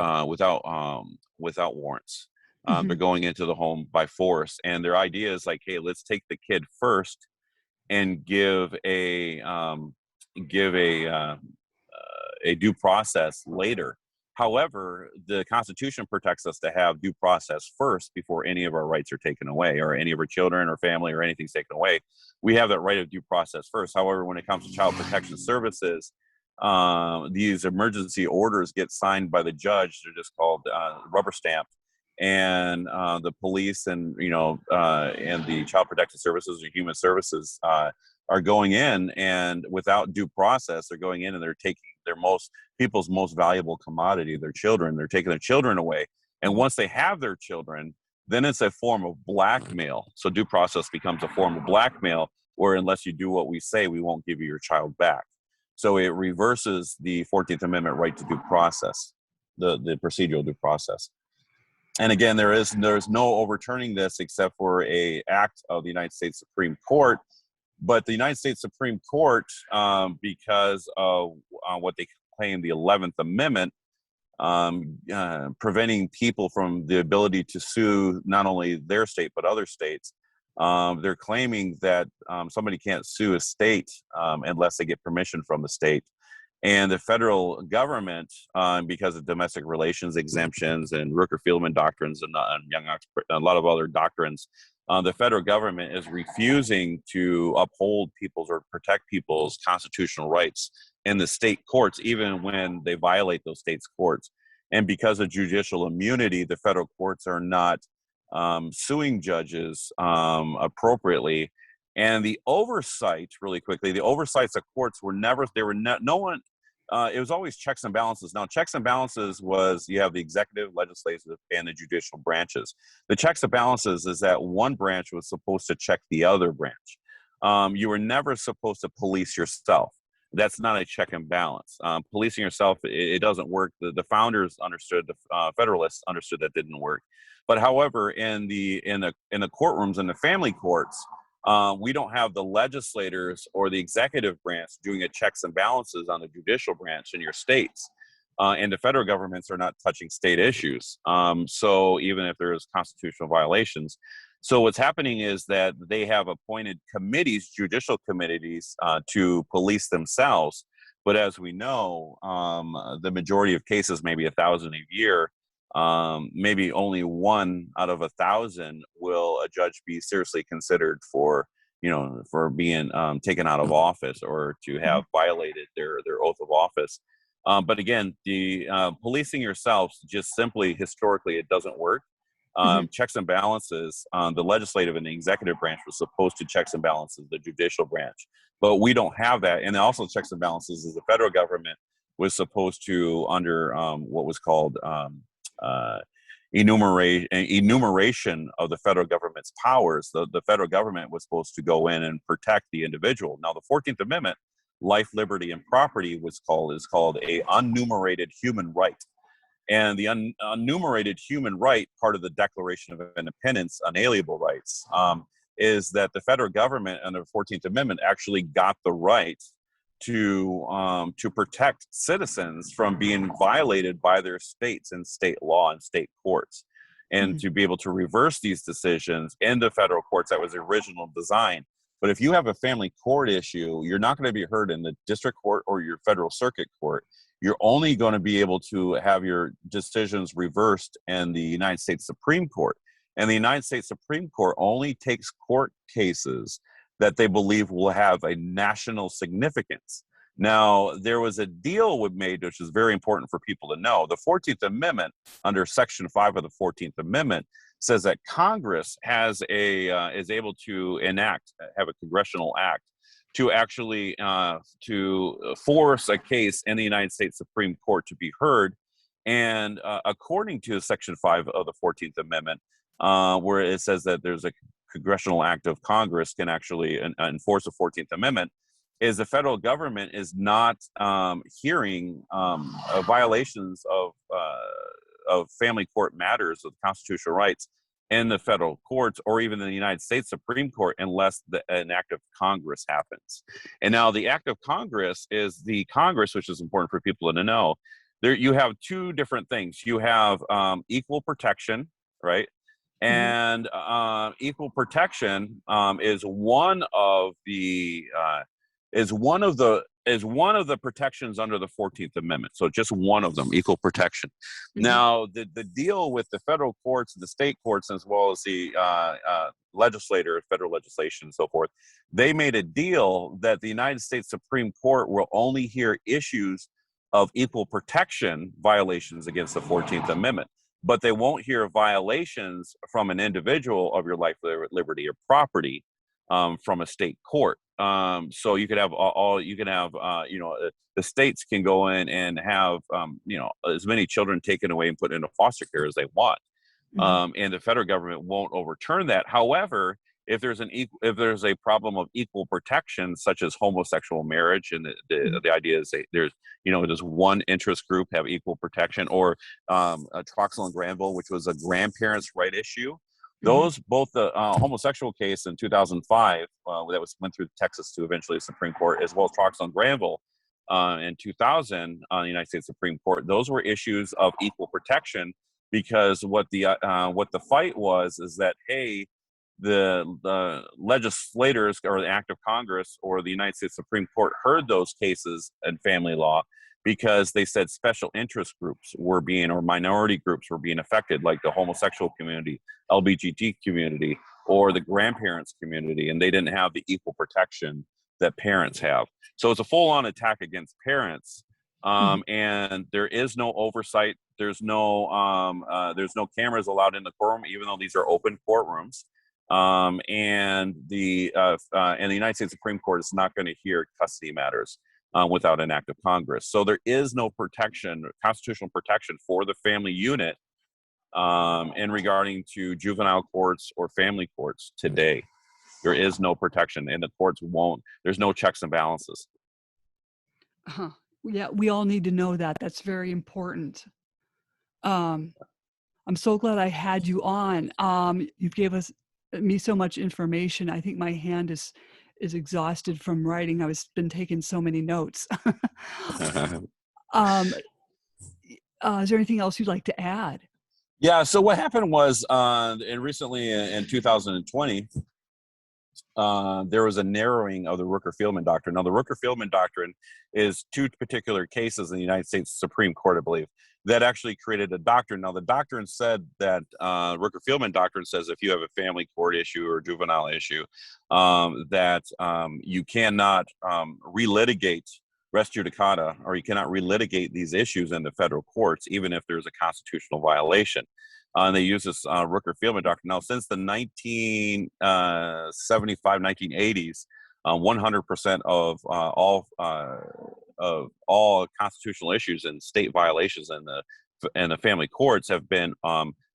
They're Mhm. going into the home by force, and their idea is like, hey, let's take the kid first and give a due process later. However, the Constitution protects us to have due process first before any of our rights are taken away, or any of our children or family or anything's taken away. We have that right of due process first. However, when it comes to child protection services, these emergency orders get signed by the judge. They're just called rubber stamped, and the police and the child protection services or human services are going in, and without due process, they're going in and they're taking people's most valuable commodity, their children. They're taking their children away. And once they have their children, then it's a form of blackmail. So due process becomes a form of blackmail, where unless you do what we say, we won't give you your child back. So it reverses the 14th Amendment right to due process, the procedural due process. And again, there's no overturning this except for a act of the United States Supreme Court. But the United States Supreme Court, because of what they claim the 11th Amendment, preventing people from the ability to sue not only their state but other states, they're claiming that somebody can't sue a state unless they get permission from the state. And the federal government, because of domestic relations exemptions and Rooker-Feldman doctrines and a lot of other doctrines, the federal government is refusing to uphold people's or protect people's constitutional rights in the state courts, even when they violate those states' courts. And because of judicial immunity, the federal courts are not suing judges appropriately. And the oversight, really quickly, the oversights of courts were never, no one, it was always checks and balances. Now, checks and balances was you have the executive, legislative, and the judicial branches. The checks and balances is that one branch was supposed to check the other branch. You were never supposed to police yourself. That's not a check and balance. Policing yourself, it doesn't work. The founders understood, the Federalists understood that didn't work. But however, in the courtrooms, in the family courts, we don't have the legislators or the executive branch doing a checks and balances on the judicial branch in your states. And the federal governments are not touching state issues. So even if there's constitutional violations. So what's happening is that they have appointed committees, judicial committees, to police themselves. But as we know, the majority of cases, maybe 1,000 a year, maybe only 1 out of 1,000 will a judge be seriously considered for being taken out of office or to have violated their oath of office. But again, the policing yourselves, just simply historically, it doesn't work. Checks and balances, the legislative and the executive branch was supposed to checks and balances the judicial branch, but we don't have that. And also checks and balances is the federal government was supposed to, under what was called enumeration of the federal government's powers. The federal government was supposed to go in and protect the individual. Now, the 14th Amendment, life, liberty, and property, is called a unenumerated human right. And the unenumerated human right, part of the Declaration of Independence, unalienable rights, is that the federal government under the 14th Amendment actually got the right to protect citizens from being violated by their states and state law and state courts, and to be able to reverse these decisions in the federal courts. That was the original design. But if you have a family court issue, you're not going to be heard in the district court or your federal circuit court. You're only going to be able to have your decisions reversed in the United States Supreme Court. And the United States Supreme Court only takes court cases that they believe will have a national significance. Now, there was a deal made, which is very important for people to know. The 14th Amendment, under Section 5 of the 14th Amendment, says that Congress is able to have a congressional act to actually to force a case in the United States Supreme Court to be heard. And according to Section 5 of the 14th Amendment, where it says that there's a congressional act of Congress can actually enforce the 14th Amendment, is the federal government is not hearing violations of family court matters of constitutional rights in the federal courts or even in the United States Supreme Court unless an act of Congress happens. And now the act of Congress is the Congress, which is important for people to know. There you have two different things. You have equal protection, right? And equal protection is one of the protections under the 14th Amendment. So just one of them, equal protection. Now, the deal with the federal courts, the state courts, as well as the legislator, federal legislation, and so forth, they made a deal that the United States Supreme Court will only hear issues of equal protection violations against the 14th Amendment, but they won't hear violations from an individual of your life, liberty, or property from a state court. So you could have the states can go in and have as many children taken away and put into foster care as they want, and the federal government won't overturn that. However, if there's a problem of equal protection, such as homosexual marriage, and the idea is there's does one interest group have equal protection, or Troxel and Granville, which was a grandparents' right issue. Those both the homosexual case in 2005 that went through Texas to eventually the Supreme Court, as well as Troxel and Granville in 2000 on the United States Supreme Court. Those were issues of equal protection because what the fight was is that, hey, the legislators or the act of Congress or the United States Supreme Court heard those cases in family law because they said special interest groups or minority groups were being affected, like the homosexual community, LGBT community, or the grandparents community, and they didn't have the equal protection that parents have. So it's a full-on attack against parents, and there is no oversight. There's no cameras allowed in the courtroom, even though these are open courtrooms. And the United States Supreme Court is not going to hear custody matters without an act of Congress. So there is no constitutional protection for the family unit in regarding to juvenile courts or family courts today. There is no protection, and the courts won't. There's no checks and balances. Yeah, we all need to know that. That's very important. I'm so glad I had you on. You gave me so much information. I think my hand is exhausted from writing. I've been taking so many notes. Is there anything else you'd like to add? Yeah. So what happened was, and recently in 2020, there was a narrowing of the Rooker-Feldman doctrine. Now, the Rooker-Feldman doctrine is two particular cases in the United States Supreme Court, I believe, that actually created a doctrine. Now, the doctrine said that Rooker-Feldman doctrine says if you have a family court issue or juvenile issue, that you cannot relitigate res judicata, or you cannot relitigate these issues in the federal courts, even if there's a constitutional violation. And they use this Rooker-Feldman doctrine. Now, since the 1980s, 100% of all constitutional issues and state violations in the family courts have been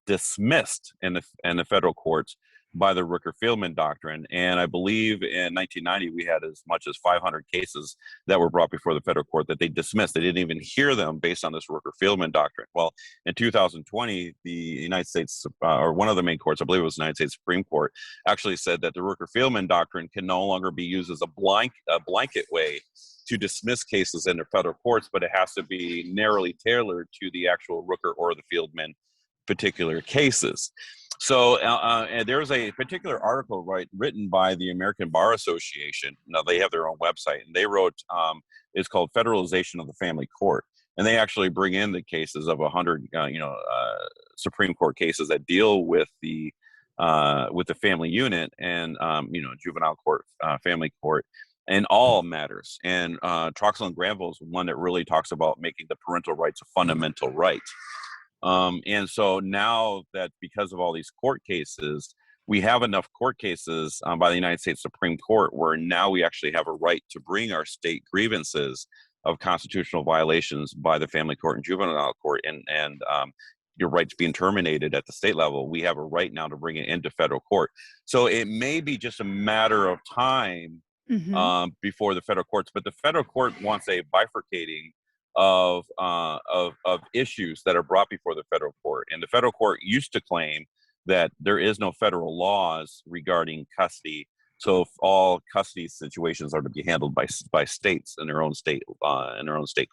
dismissed in the federal courts by the Rooker-Feldman doctrine. And I believe in 1990, we had as much as 500 cases that were brought before the federal court that they dismissed. They didn't even hear them based on this Rooker-Feldman doctrine. Well, in 2020, the United States, or one of the main courts, I believe it was the United States Supreme Court, actually said that the Rooker-Feldman doctrine can no longer be used as a blanket way to dismiss cases in the federal courts, but it has to be narrowly tailored to the actual Rooker or the Feldman particular cases. So and there's a particular article written by the American Bar Association. Now, they have their own website, and they wrote, it's called Federalization of the Family Court. And they actually bring in the cases of 100, Supreme Court cases that deal with the family unit and, juvenile court, family court, and all matters. And Troxel and Granville is one that really talks about making the parental rights a fundamental right. And so now that because of all these court cases, we have enough court cases by the United States Supreme Court where now we actually have a right to bring our state grievances of constitutional violations by the family court and juvenile court, and your rights being terminated at the state level. We have a right now to bring it into federal court. So it may be just a matter of time before the federal courts, but the federal court wants a bifurcating of issues that are brought before the federal court. And the federal court used to claim that there is no federal laws regarding custody. So if all custody situations are to be handled by states in their own state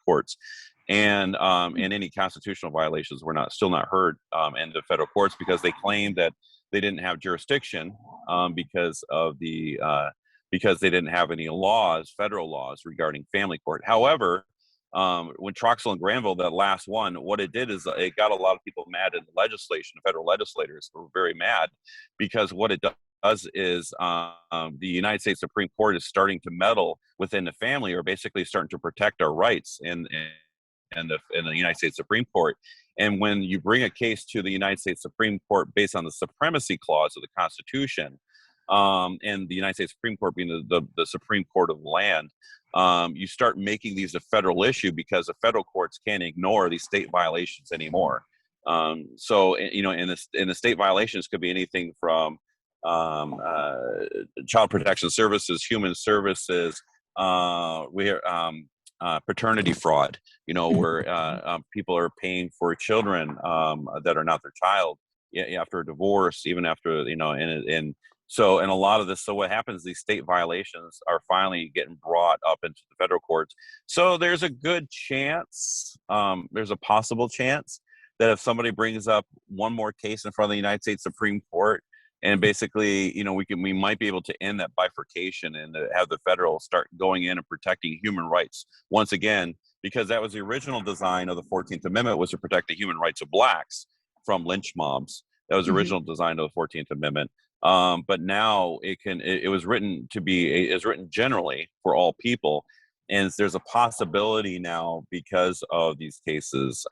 courts, and any constitutional violations were still not heard in the federal courts because they claimed that they didn't have jurisdiction because they didn't have any federal laws regarding family court. However, when Troxel and Granville, that last one, what it did is it got a lot of people mad in the legislation. The federal legislators were very mad because what it does is the United States Supreme Court is starting to meddle within the family, or basically starting to protect our rights in the United States Supreme Court. And when you bring a case to the United States Supreme Court based on the supremacy clause of the Constitution, and the United States Supreme Court being the Supreme Court of the land, you start making these a federal issue because the federal courts can't ignore these state violations anymore. So, and the state violations could be anything from child protection services, human services, paternity fraud, where people are paying for children that are not their child after a divorce, even after, and a lot of this, so what happens, these state violations are finally getting brought up into the federal courts. So there's a good chance, there's a possible chance that if somebody brings up one more case in front of the United States Supreme Court, and basically, we might be able to end that bifurcation and have the federal start going in and protecting human rights once again, because that was the original design of the 14th Amendment, was to protect the human rights of blacks from lynch mobs. That was the original design of the 14th Amendment. But now it was written is written generally for all people. And there's a possibility now, because of these cases,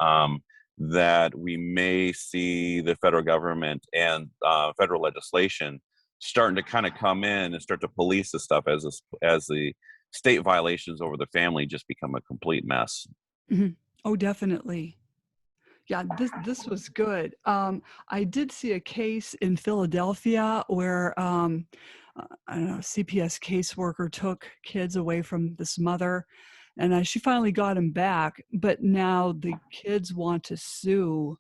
that we may see the federal government and federal legislation starting to kind of come in and start to police this stuff as the state violations over the family just become a complete mess. Mm-hmm. Oh, definitely. Yeah, this was good. I did see a case in Philadelphia where I don't know, CPS caseworker took kids away from this mother, and she finally got him back. But now the kids want to sue.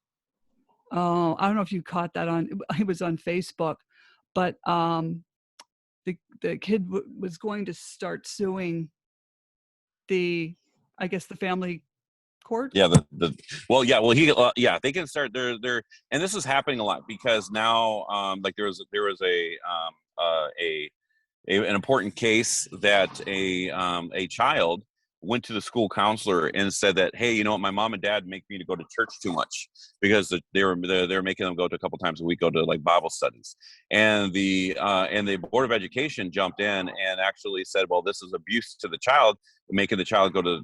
I don't know if you caught that it was on Facebook, but the kid was going to start suing I guess the family court. Yeah, they can start their and this is happening a lot because now like there was an important case that a child went to the school counselor and said that, hey, you know what, my mom and dad make me to go to church too much, because they're making them go to a couple times a week, go to like Bible studies, and the Board of Education jumped in and actually said, well, this is abuse to the child, making the child go to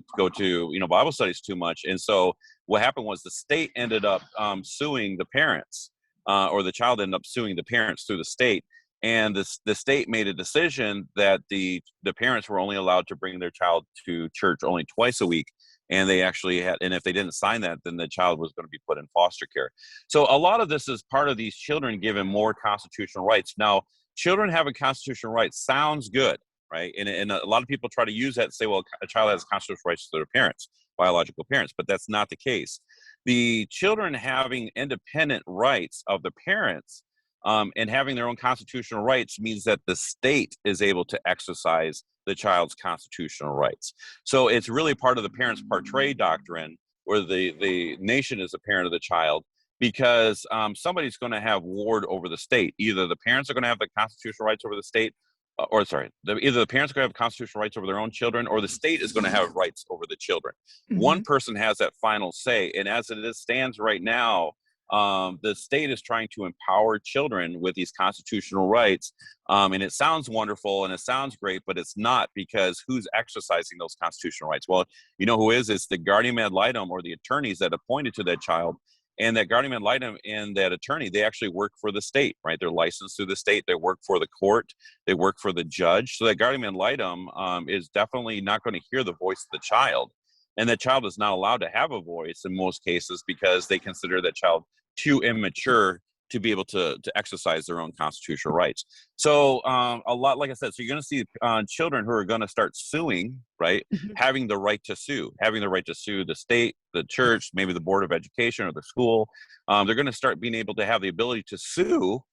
Bible studies too much. And so what happened was the state ended up suing the parents, or the child ended up suing the parents through the state. And the state made a decision that the parents were only allowed to bring their child to church only twice a week. And they actually and if they didn't sign that, then the child was going to be put in foster care. So a lot of this is part of these children given more constitutional rights. Now, children having constitutional rights sounds good, right? And a lot of people try to use that and say, well, a child has constitutional rights to their parents, biological parents, but that's not the case. The children having independent rights of the parents, and having their own constitutional rights, means that the state is able to exercise the child's constitutional rights. So it's really part of the parents part tre doctrine, where the nation is a parent of the child, because somebody's going to have ward over the state. Either the parents are going to have the constitutional rights over the state, either the parents are going to have constitutional rights over their own children, or the state is going to have rights over the children. Mm-hmm. One person has that final say. And as it stands right now, the state is trying to empower children with these constitutional rights. And it sounds wonderful and it sounds great, but it's not, because who's exercising those constitutional rights? Well, you know who is? It's the guardian ad litem, or the attorneys that appointed to that child. And that guardian ad litem and that attorney, they actually work for the state, right? They're licensed through the state. They work for the court. They work for the judge. So that guardian ad litem is definitely not going to hear the voice of the child. And that child is not allowed to have a voice in most cases, because they consider that child too immature to be able to exercise their own constitutional rights. So a lot, like I said, so you're going to see children who are going to start suing, right? Mhm. Having the right to sue the state, the church, maybe the Board of Education or the school. They're going to start being able to have the ability to sue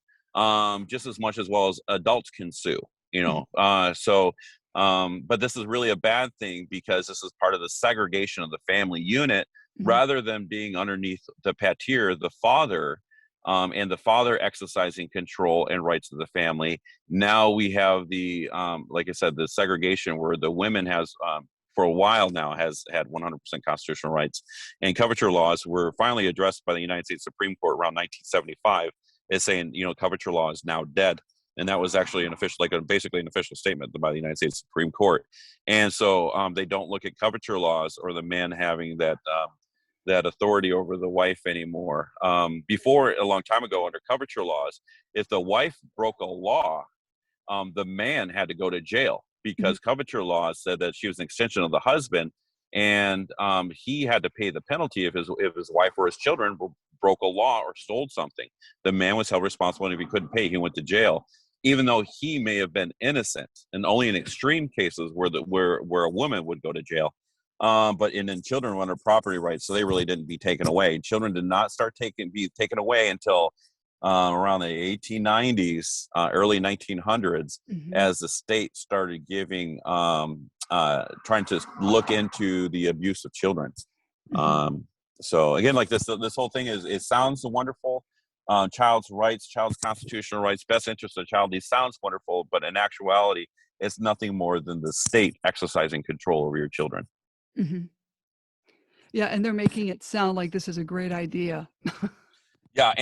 just as much as well as adults can sue, you know. But this is really a bad thing because this is part of the segregation of the family unit Mhm. rather than being underneath the pater, the father, and the father exercising control and rights of the family. Now we have the, like I said, the segregation where the women has, for a while now, has had 100% constitutional rights. And coverture laws were finally addressed by the United States Supreme Court around 1975 as saying, you know, coverture law is now dead. And that was actually an official, basically an official statement by the United States Supreme Court. And so they don't look at coverture laws or the man having that that authority over the wife anymore. Before, a long time ago, under coverture laws, if the wife broke a law, the man had to go to jail Mhm. because coverture laws said that she was an extension of the husband, and he had to pay the penalty if his wife or his children broke a law or stole something. The man was held responsible, and if he couldn't pay, he went to jail, even though he may have been innocent. And only in extreme cases where a woman would go to jail. But in children were under property rights, so they really didn't be taken away. Children did not start be taken away until around the 1890s, early 1900s, Mhm. as the state started giving, trying to look into the abuse of children. Mhm. Um, so again, like this whole thing it sounds wonderful. Child's rights, child's constitutional rights, best interest of the child. These sounds wonderful, but in actuality, it's nothing more than the state exercising control over your children. Mhm. Yeah, and they're making it sound like this is a great idea. Yeah,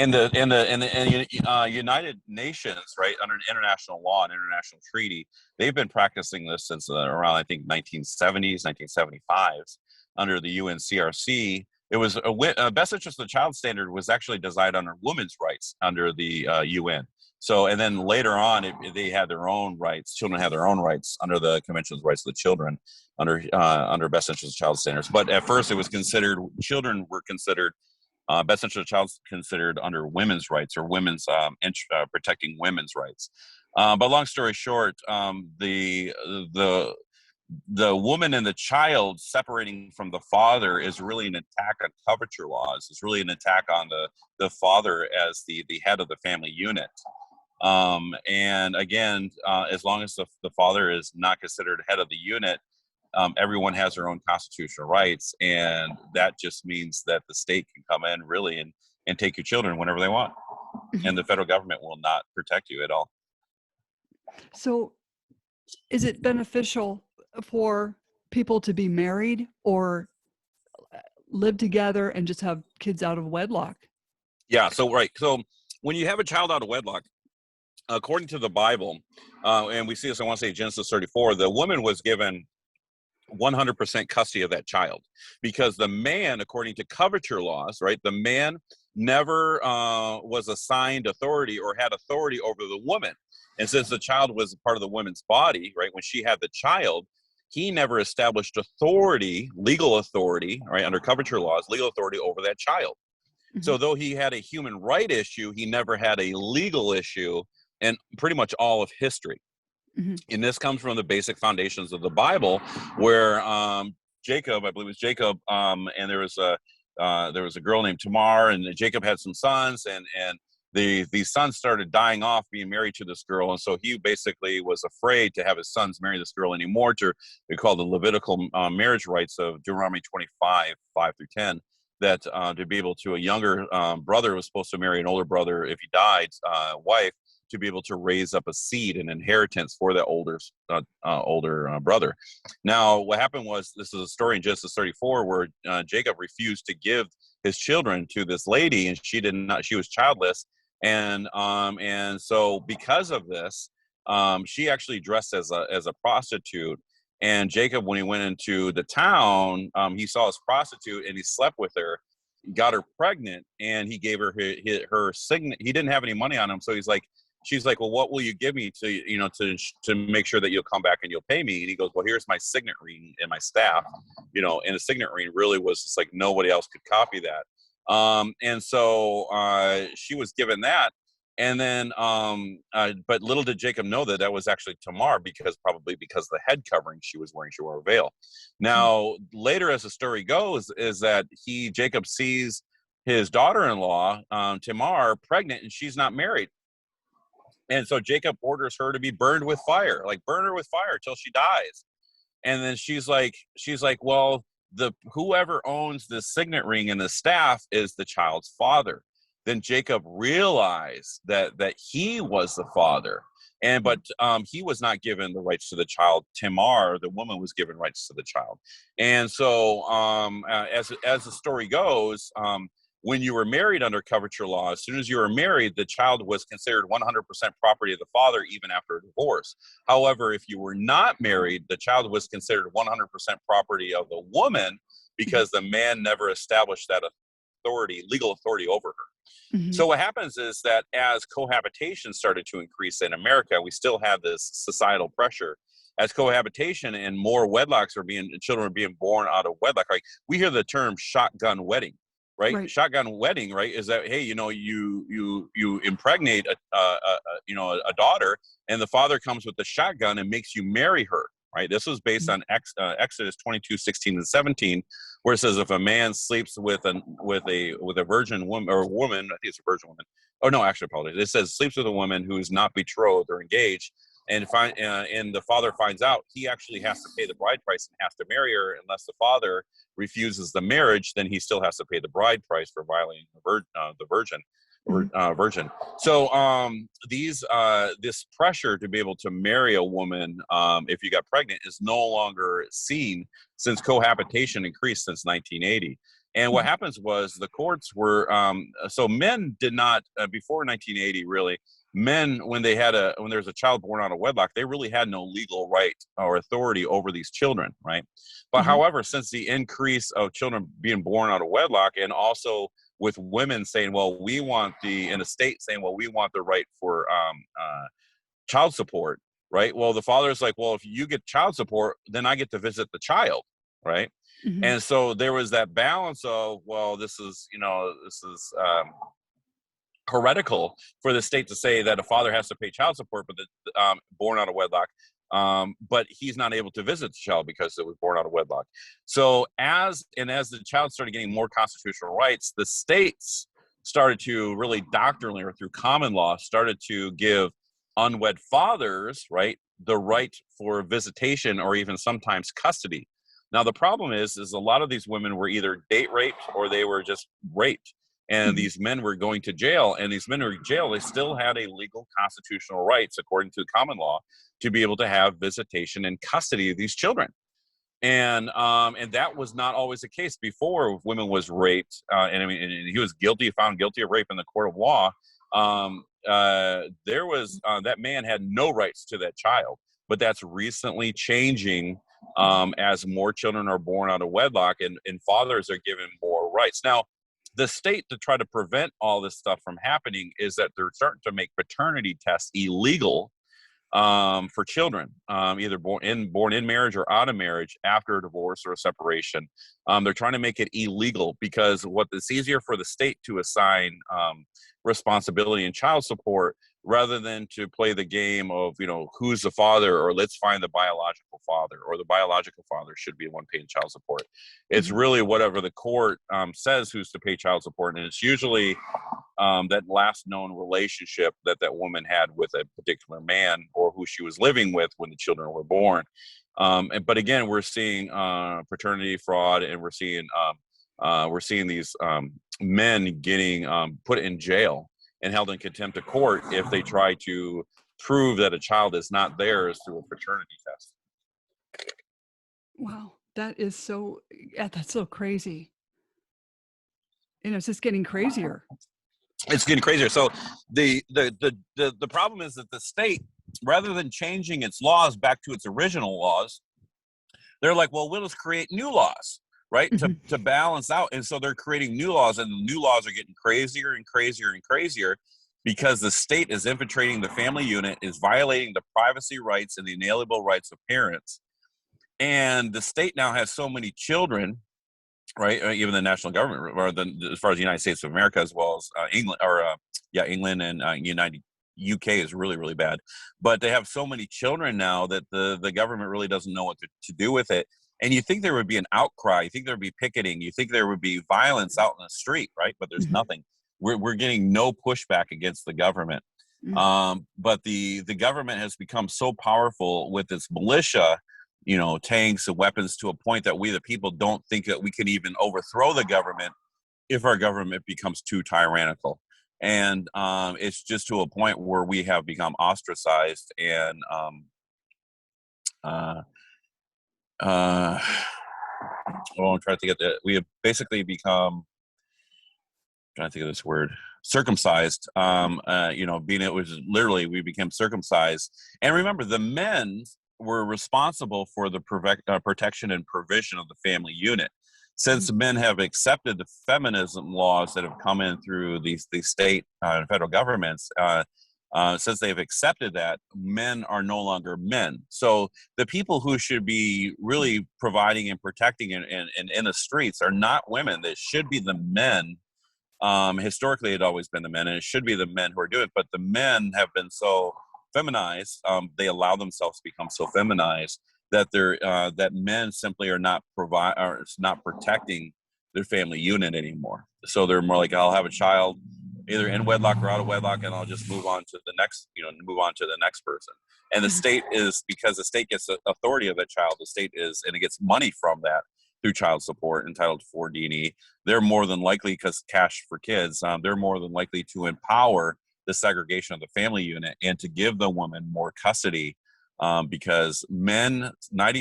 United Nations, right, under international law and international treaty, they've been practicing this since around, I think, 1970s, 1975s, under the UNCRC. It was a best interest of the child standard was actually designed under women's rights under the UN. So, and then later on, they had their own rights. Children had their own rights under the Convention of the Rights of the Children, under best interest of child standards. But at first, it was considered children were considered best interest of the child considered under women's rights or women's protecting women's rights. But long story short, the the woman and the child separating from the father is really an attack on coverture laws. It's really an attack on the father as the head of the family unit. And again, as long as the father is not considered head of the unit, everyone has their own constitutional rights, and that just means that the state can come in really and take your children whenever they want, Mhm. and the federal government will not protect you at all. So, is it beneficial for people to be married or live together and just have kids out of wedlock? Yeah, so right, so when you have a child out of wedlock, according to the Bible, and we see this, I want to say Genesis 34, the woman was given 100% custody of that child, because the man, according to coverture laws, right, the man never was assigned authority or had authority over the woman. And since the child was part of the woman's body, right, when she had the child, he never established authority, legal authority, right, under coverture laws, legal authority over that child. Mhm. So though he had a human right issue, he never had a legal issue in pretty much all of history. Mhm. And this comes from the basic foundations of the Bible, where Jacob, I believe it was Jacob, and there was a girl named Tamar, and Jacob had some sons, and these sons started dying off, being married to this girl, and so he basically was afraid to have his sons marry this girl anymore. We call the Levitical marriage rights of Deuteronomy 25, 5-10. That to be able to, a younger brother was supposed to marry an older brother if he died, wife, to be able to raise up a seed and inheritance for that older brother. Now, what happened was, this is a story in Genesis 34 where Jacob refused to give his children to this lady, and she was childless, and so because of this, she actually dressed as a prostitute. And Jacob, when he went into the town, he saw this prostitute and he slept with her, got her pregnant, and he gave her her signet. He didn't have any money on him, so she's like, well, what will you give me to make sure that you'll come back and you'll pay me? And he goes, well, here's my signet ring and my staff, and the signet ring really was just like nobody else could copy that. And so she was given that. And then, but little did Jacob know that that was actually Tamar, probably because of the head covering she was wearing, she wore a veil. Now, later as the story goes, is that Jacob sees his daughter-in-law, Tamar, pregnant, and she's not married. And so Jacob orders her to be burned with fire, like burn her with fire till she dies. And then she's like, well, whoever owns the signet ring and the staff is the child's father. Then Jacob realized that he was the father, but he was not given the rights to the child. Tamar, the woman, was given rights to the child. And so, as the story goes, when you were married under coverture law, as soon as you were married, the child was considered 100% property of the father, even after a divorce. However, if you were not married, the child was considered 100% property of the woman, because the man never established that legal authority over her. Mm-hmm. So what happens is that as cohabitation started to increase in America, we still have this societal pressure. As cohabitation and more children are being born out of wedlock. Like, we hear the term shotgun wedding. Right? Shotgun wedding, right? Is that, hey, you impregnate a daughter, and the father comes with the shotgun and makes you marry her, right? This was based on Exodus 22:16-17, where it says if a man sleeps with a virgin woman or woman, I think it's a virgin woman. Oh no, actually, apologies. It says sleeps with a woman who is not betrothed or engaged, and the father finds out, he actually has to pay the bride price and has to marry her. Unless the father refuses the marriage, then he still has to pay the bride price for violating the virgin. So this pressure to be able to marry a woman if you got pregnant is no longer seen, since cohabitation increased since 1980. And what happens was the courts were so men did not before 1980 really. Men, when there's a child born out of wedlock, they really had no legal right or authority over these children, right? But however, since the increase of children being born out of wedlock, and also with women saying, well, we want in the state saying, well, we want the right for child support, right? Well, the father's like, well, if you get child support, then I get to visit the child, right? And so there was that balance of, well, this is heretical for the state to say that a father has to pay child support, but born out of wedlock, but he's not able to visit the child because it was born out of wedlock. So as the child started getting more constitutional rights, the states started to really doctrinally, or through common law, started to give unwed fathers, right, the right for visitation or even sometimes custody. Now the problem is a lot of these women were either date raped or they were just raped. And these men were going to jail, and these men were in jail. They still had a legal constitutional rights, according to common law, to be able to have visitation and custody of these children. And that was not always the case before. If women was raped, and he was found guilty of rape in the court of law. There was that man had no rights to that child, but that's recently changing as more children are born out of wedlock, and fathers are given more rights. Now, the state, to try to prevent all this stuff from happening, is that they're starting to make paternity tests illegal for children, either born in marriage or out of marriage after a divorce or a separation. They're trying to make it illegal because it's easier for the state to assign responsibility and child support rather than to play the game of, who's the father, or let's find the biological father, or the biological father should be the one paying child support. It's really whatever the court says who's to pay child support. And it's usually that last known relationship that woman had with a particular man, or who she was living with when the children were born. But again, we're seeing paternity fraud, and we're seeing these men getting put in jail and held in contempt of court if they try to prove that a child is not theirs through a paternity test. Wow, that's so crazy. It's just getting crazier. It's getting crazier. So the problem is that the state, rather than changing its laws back to its original laws, they're like, well, we'll just create new laws, right, to balance out. And so they're creating new laws, and the new laws are getting crazier and crazier and crazier because the state is infiltrating the family unit, is violating the privacy rights and the inalienable rights of parents. And the state now has so many children right? Even the national government, or as far as the United States of America, as well as England, or England and United UK is really, really bad. But they have so many children now that the government really doesn't know what to do with it. And you think there would be an outcry, you think there would be picketing, you think there would be violence out in the street, right? But there's Mm-hmm. nothing. We're getting no pushback against the government. Mm-hmm. But the government has become so powerful with its militia, tanks and weapons, to a point that we, the people, don't think that we can even overthrow the government if our government becomes too tyrannical. And it's just to a point where we have become ostracized and I'm trying to get that. We have basically become, trying to think of this word, circumcised. Being, it was literally, we became circumcised. And remember, the men were responsible for the protection and provision of the family unit. Since men have accepted the feminism laws that have come in through these state and federal governments, since they've accepted that, men are no longer men. So the people who should be really providing and protecting in the streets are not women. They should be the men. Historically, it had always been the men, and it should be the men who are doing it. But the men have been so feminized; they allow themselves to become so feminized that that men simply are not protecting their family unit anymore. So they're more like, I'll have a child, either in wedlock or out of wedlock, and I'll just move on to the next, move on to the next person. And the state is, because the state gets the authority of that child, the state is, and it gets money from that through child support and Title IV D&E. They're more than likely, because cash for kids, they're more than likely to empower the segregation of the family unit and to give the woman more custody, because men, I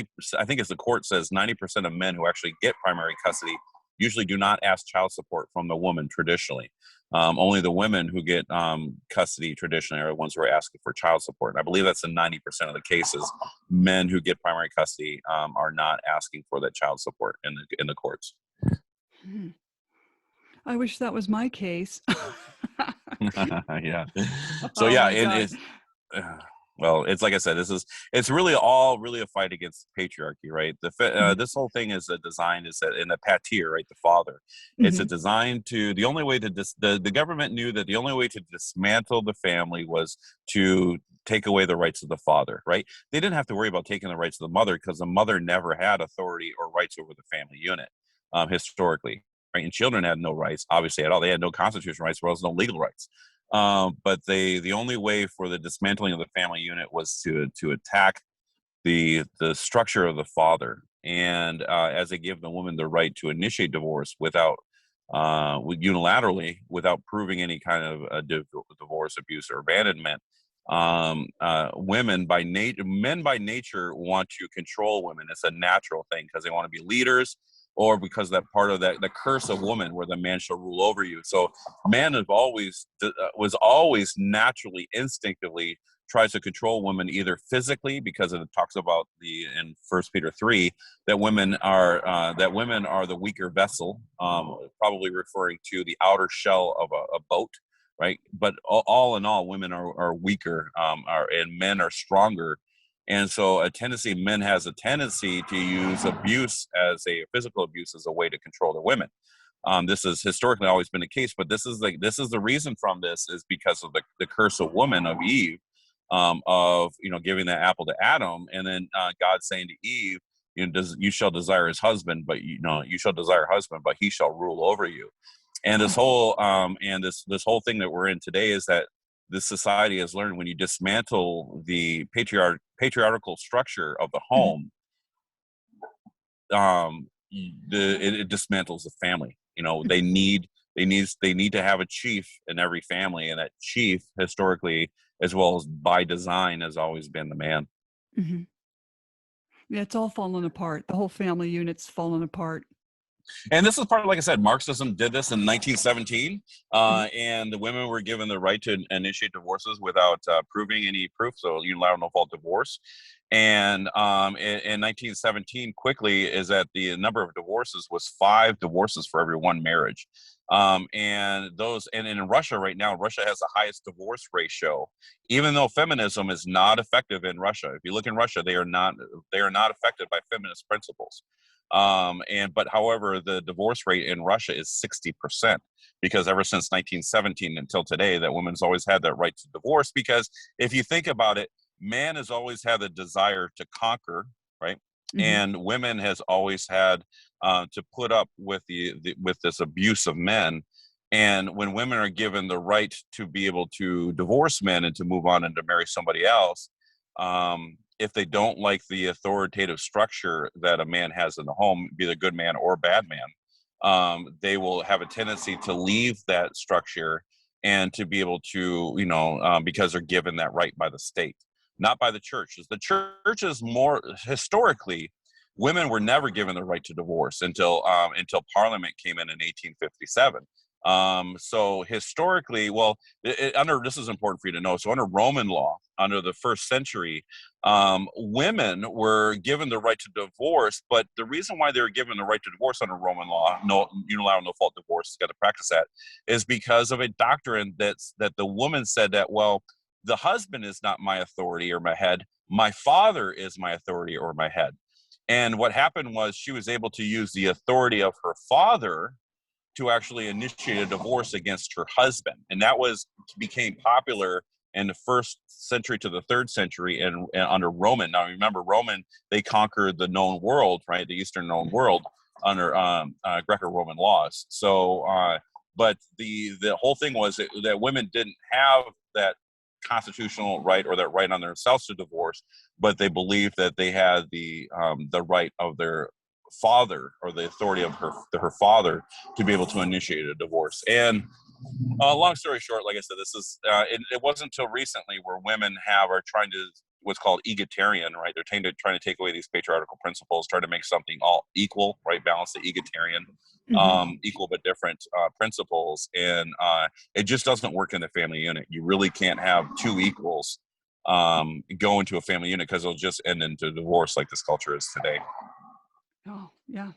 think as the court says, 90% of men who actually get primary custody usually do not ask child support from the woman traditionally. Only the women who get custody traditionally are the ones who are asking for child support. And I believe that's in 90% of the cases. Men who get primary custody are not asking for that child support in the courts. Mm-hmm. I wish that was my case. Yeah. So Oh yeah, my God. well, it's like I said, it's really all really a fight against patriarchy, right? Mm-hmm. This whole thing is a design, is that in the patir, right, the father, it's a Mm-hmm. design to, the only way to the government knew that the only way to dismantle the family was to take away the rights of the father, right? They didn't have to worry about taking the rights of the mother, because the mother never had authority or rights over the family unit, historically. Right? And children had no rights, obviously, at all. They had no constitutional rights, as well as no legal rights. But the only way for the dismantling of the family unit was to attack the structure of the father, and as they give the woman the right to initiate divorce without unilaterally, without proving any kind of divorce, abuse, or abandonment. Men by nature want to control women. It's a natural thing, because they want to be leaders, or because that part of that, the curse of woman, where the man shall rule over you. So man was always naturally, instinctively tries to control women, either physically, because it talks about in 1 Peter 3 that women are the weaker vessel, probably referring to the outer shell of a boat, right? But all in all, women are weaker, and men are stronger. And so men has a tendency to use physical abuse as a way to control the women. This has historically always been the case, but this is the reason from this is because of the curse of woman, of Eve, of giving that apple to Adam, and then God saying to Eve, you shall desire his husband, but you shall desire her husband, but he shall rule over you. And this whole this whole thing that we're in today is that this society has learned, when you dismantle the patriarchal structure of the Mm-hmm. home, it dismantles the family. They need to have a chief in every family, and that chief, historically as well as by design, has always been the man. Mm-hmm. Yeah, it's all fallen apart. The whole family unit's fallen apart. And this is part of, like I said, Marxism did this in 1917, Mm-hmm. and the women were given the right to initiate divorces without proving any proof, so unilateral no fault divorce. And in 1917, quickly, is that the number of divorces was 5 divorces for every 1 marriage. And in Russia right now, Russia has the highest divorce ratio, even though feminism is not effective in Russia. If you look in Russia, they are not affected by feminist principles. But however, the divorce rate in Russia is 60%, because ever since 1917 until today, that women's always had that right to divorce. Because if you think about it, man has always had the desire to conquer, right? Hmm. And women has always had to put up with with this abuse of men. And when women are given the right to be able to divorce men and to move on and to marry somebody else, if they don't like the authoritative structure that a man has in the home, be it a good man or bad man, they will have a tendency to leave that structure and to be able to, because they're given that right by the state, not by the churches. The church is more historically, women were never given the right to divorce until Parliament came in 1857. So historically, well, under this is important for you to know. So under Roman law, under the first century, women were given the right to divorce, but the reason why they were given the right to divorce under Roman law, no unilateral, no fault divorce, got to practice that, is because of a doctrine that the woman said that, well, the husband is not my authority or my head, my father is my authority or my head. And what happened was she was able to use the authority of her father to actually initiate a divorce against her husband. And that became popular in the first century to the third century and under Roman. Now, remember, Roman, they conquered the known world, right? The Eastern known world under Greco-Roman laws. So, but the whole thing was that women didn't have that constitutional right or that right on themselves to divorce, but they believed that they had the right of their father or the authority of her father to be able to initiate a divorce. And long story short, like I said, this is it wasn't until recently where women are trying to what's called egalitarian, right? They're trying to take away these patriarchal principles, try to make something all equal, right? Balance the egalitarian, Hmm. equal but different principles, and it just doesn't work in the family unit. You really can't have two equals go into a family unit, because it'll just end into divorce like this culture is today. Oh, yeah.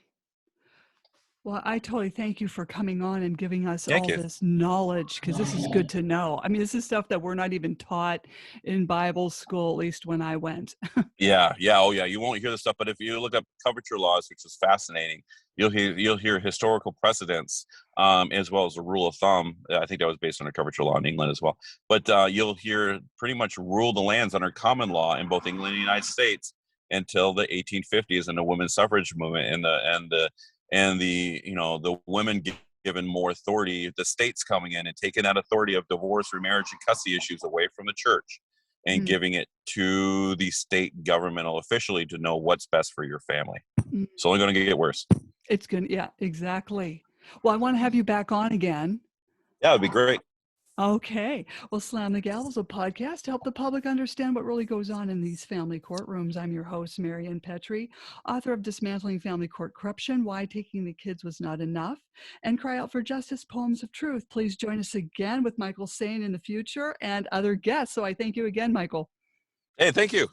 Well, I totally thank you for coming on and giving us Thank all you. this knowledge, because this is good to know. I mean, this is stuff that we're not even taught in Bible school, at least when I went. Yeah, yeah, oh yeah. You won't hear this stuff, but if you look up coverture laws, which is fascinating, you'll hear historical precedents, as well as a rule of thumb. I think that was based on a coverture law in England as well. But you'll hear pretty much rule the lands under common law in both England and the United States until the 1850s and the women's suffrage movement and the women given more authority, the states coming in and taking that authority of divorce, remarriage, and custody issues away from the church and Mm, giving it to the state governmental officially to know what's best for your family. mm. It's only going to get worse. It's good. Yeah, exactly. Well, I want to have you back on again. Yeah, it'd be great. Okay. Well, Slam the Gavel is a podcast to help the public understand what really goes on in these family courtrooms. I'm your host, Marianne Petrie, author of Dismantling Family Court Corruption, Why Taking the Kids Was Not Enough, and Cry Out for Justice, Poems of Truth. Please join us again with Michael Sayen in the future and other guests. So I thank you again, Michael. Hey, thank you.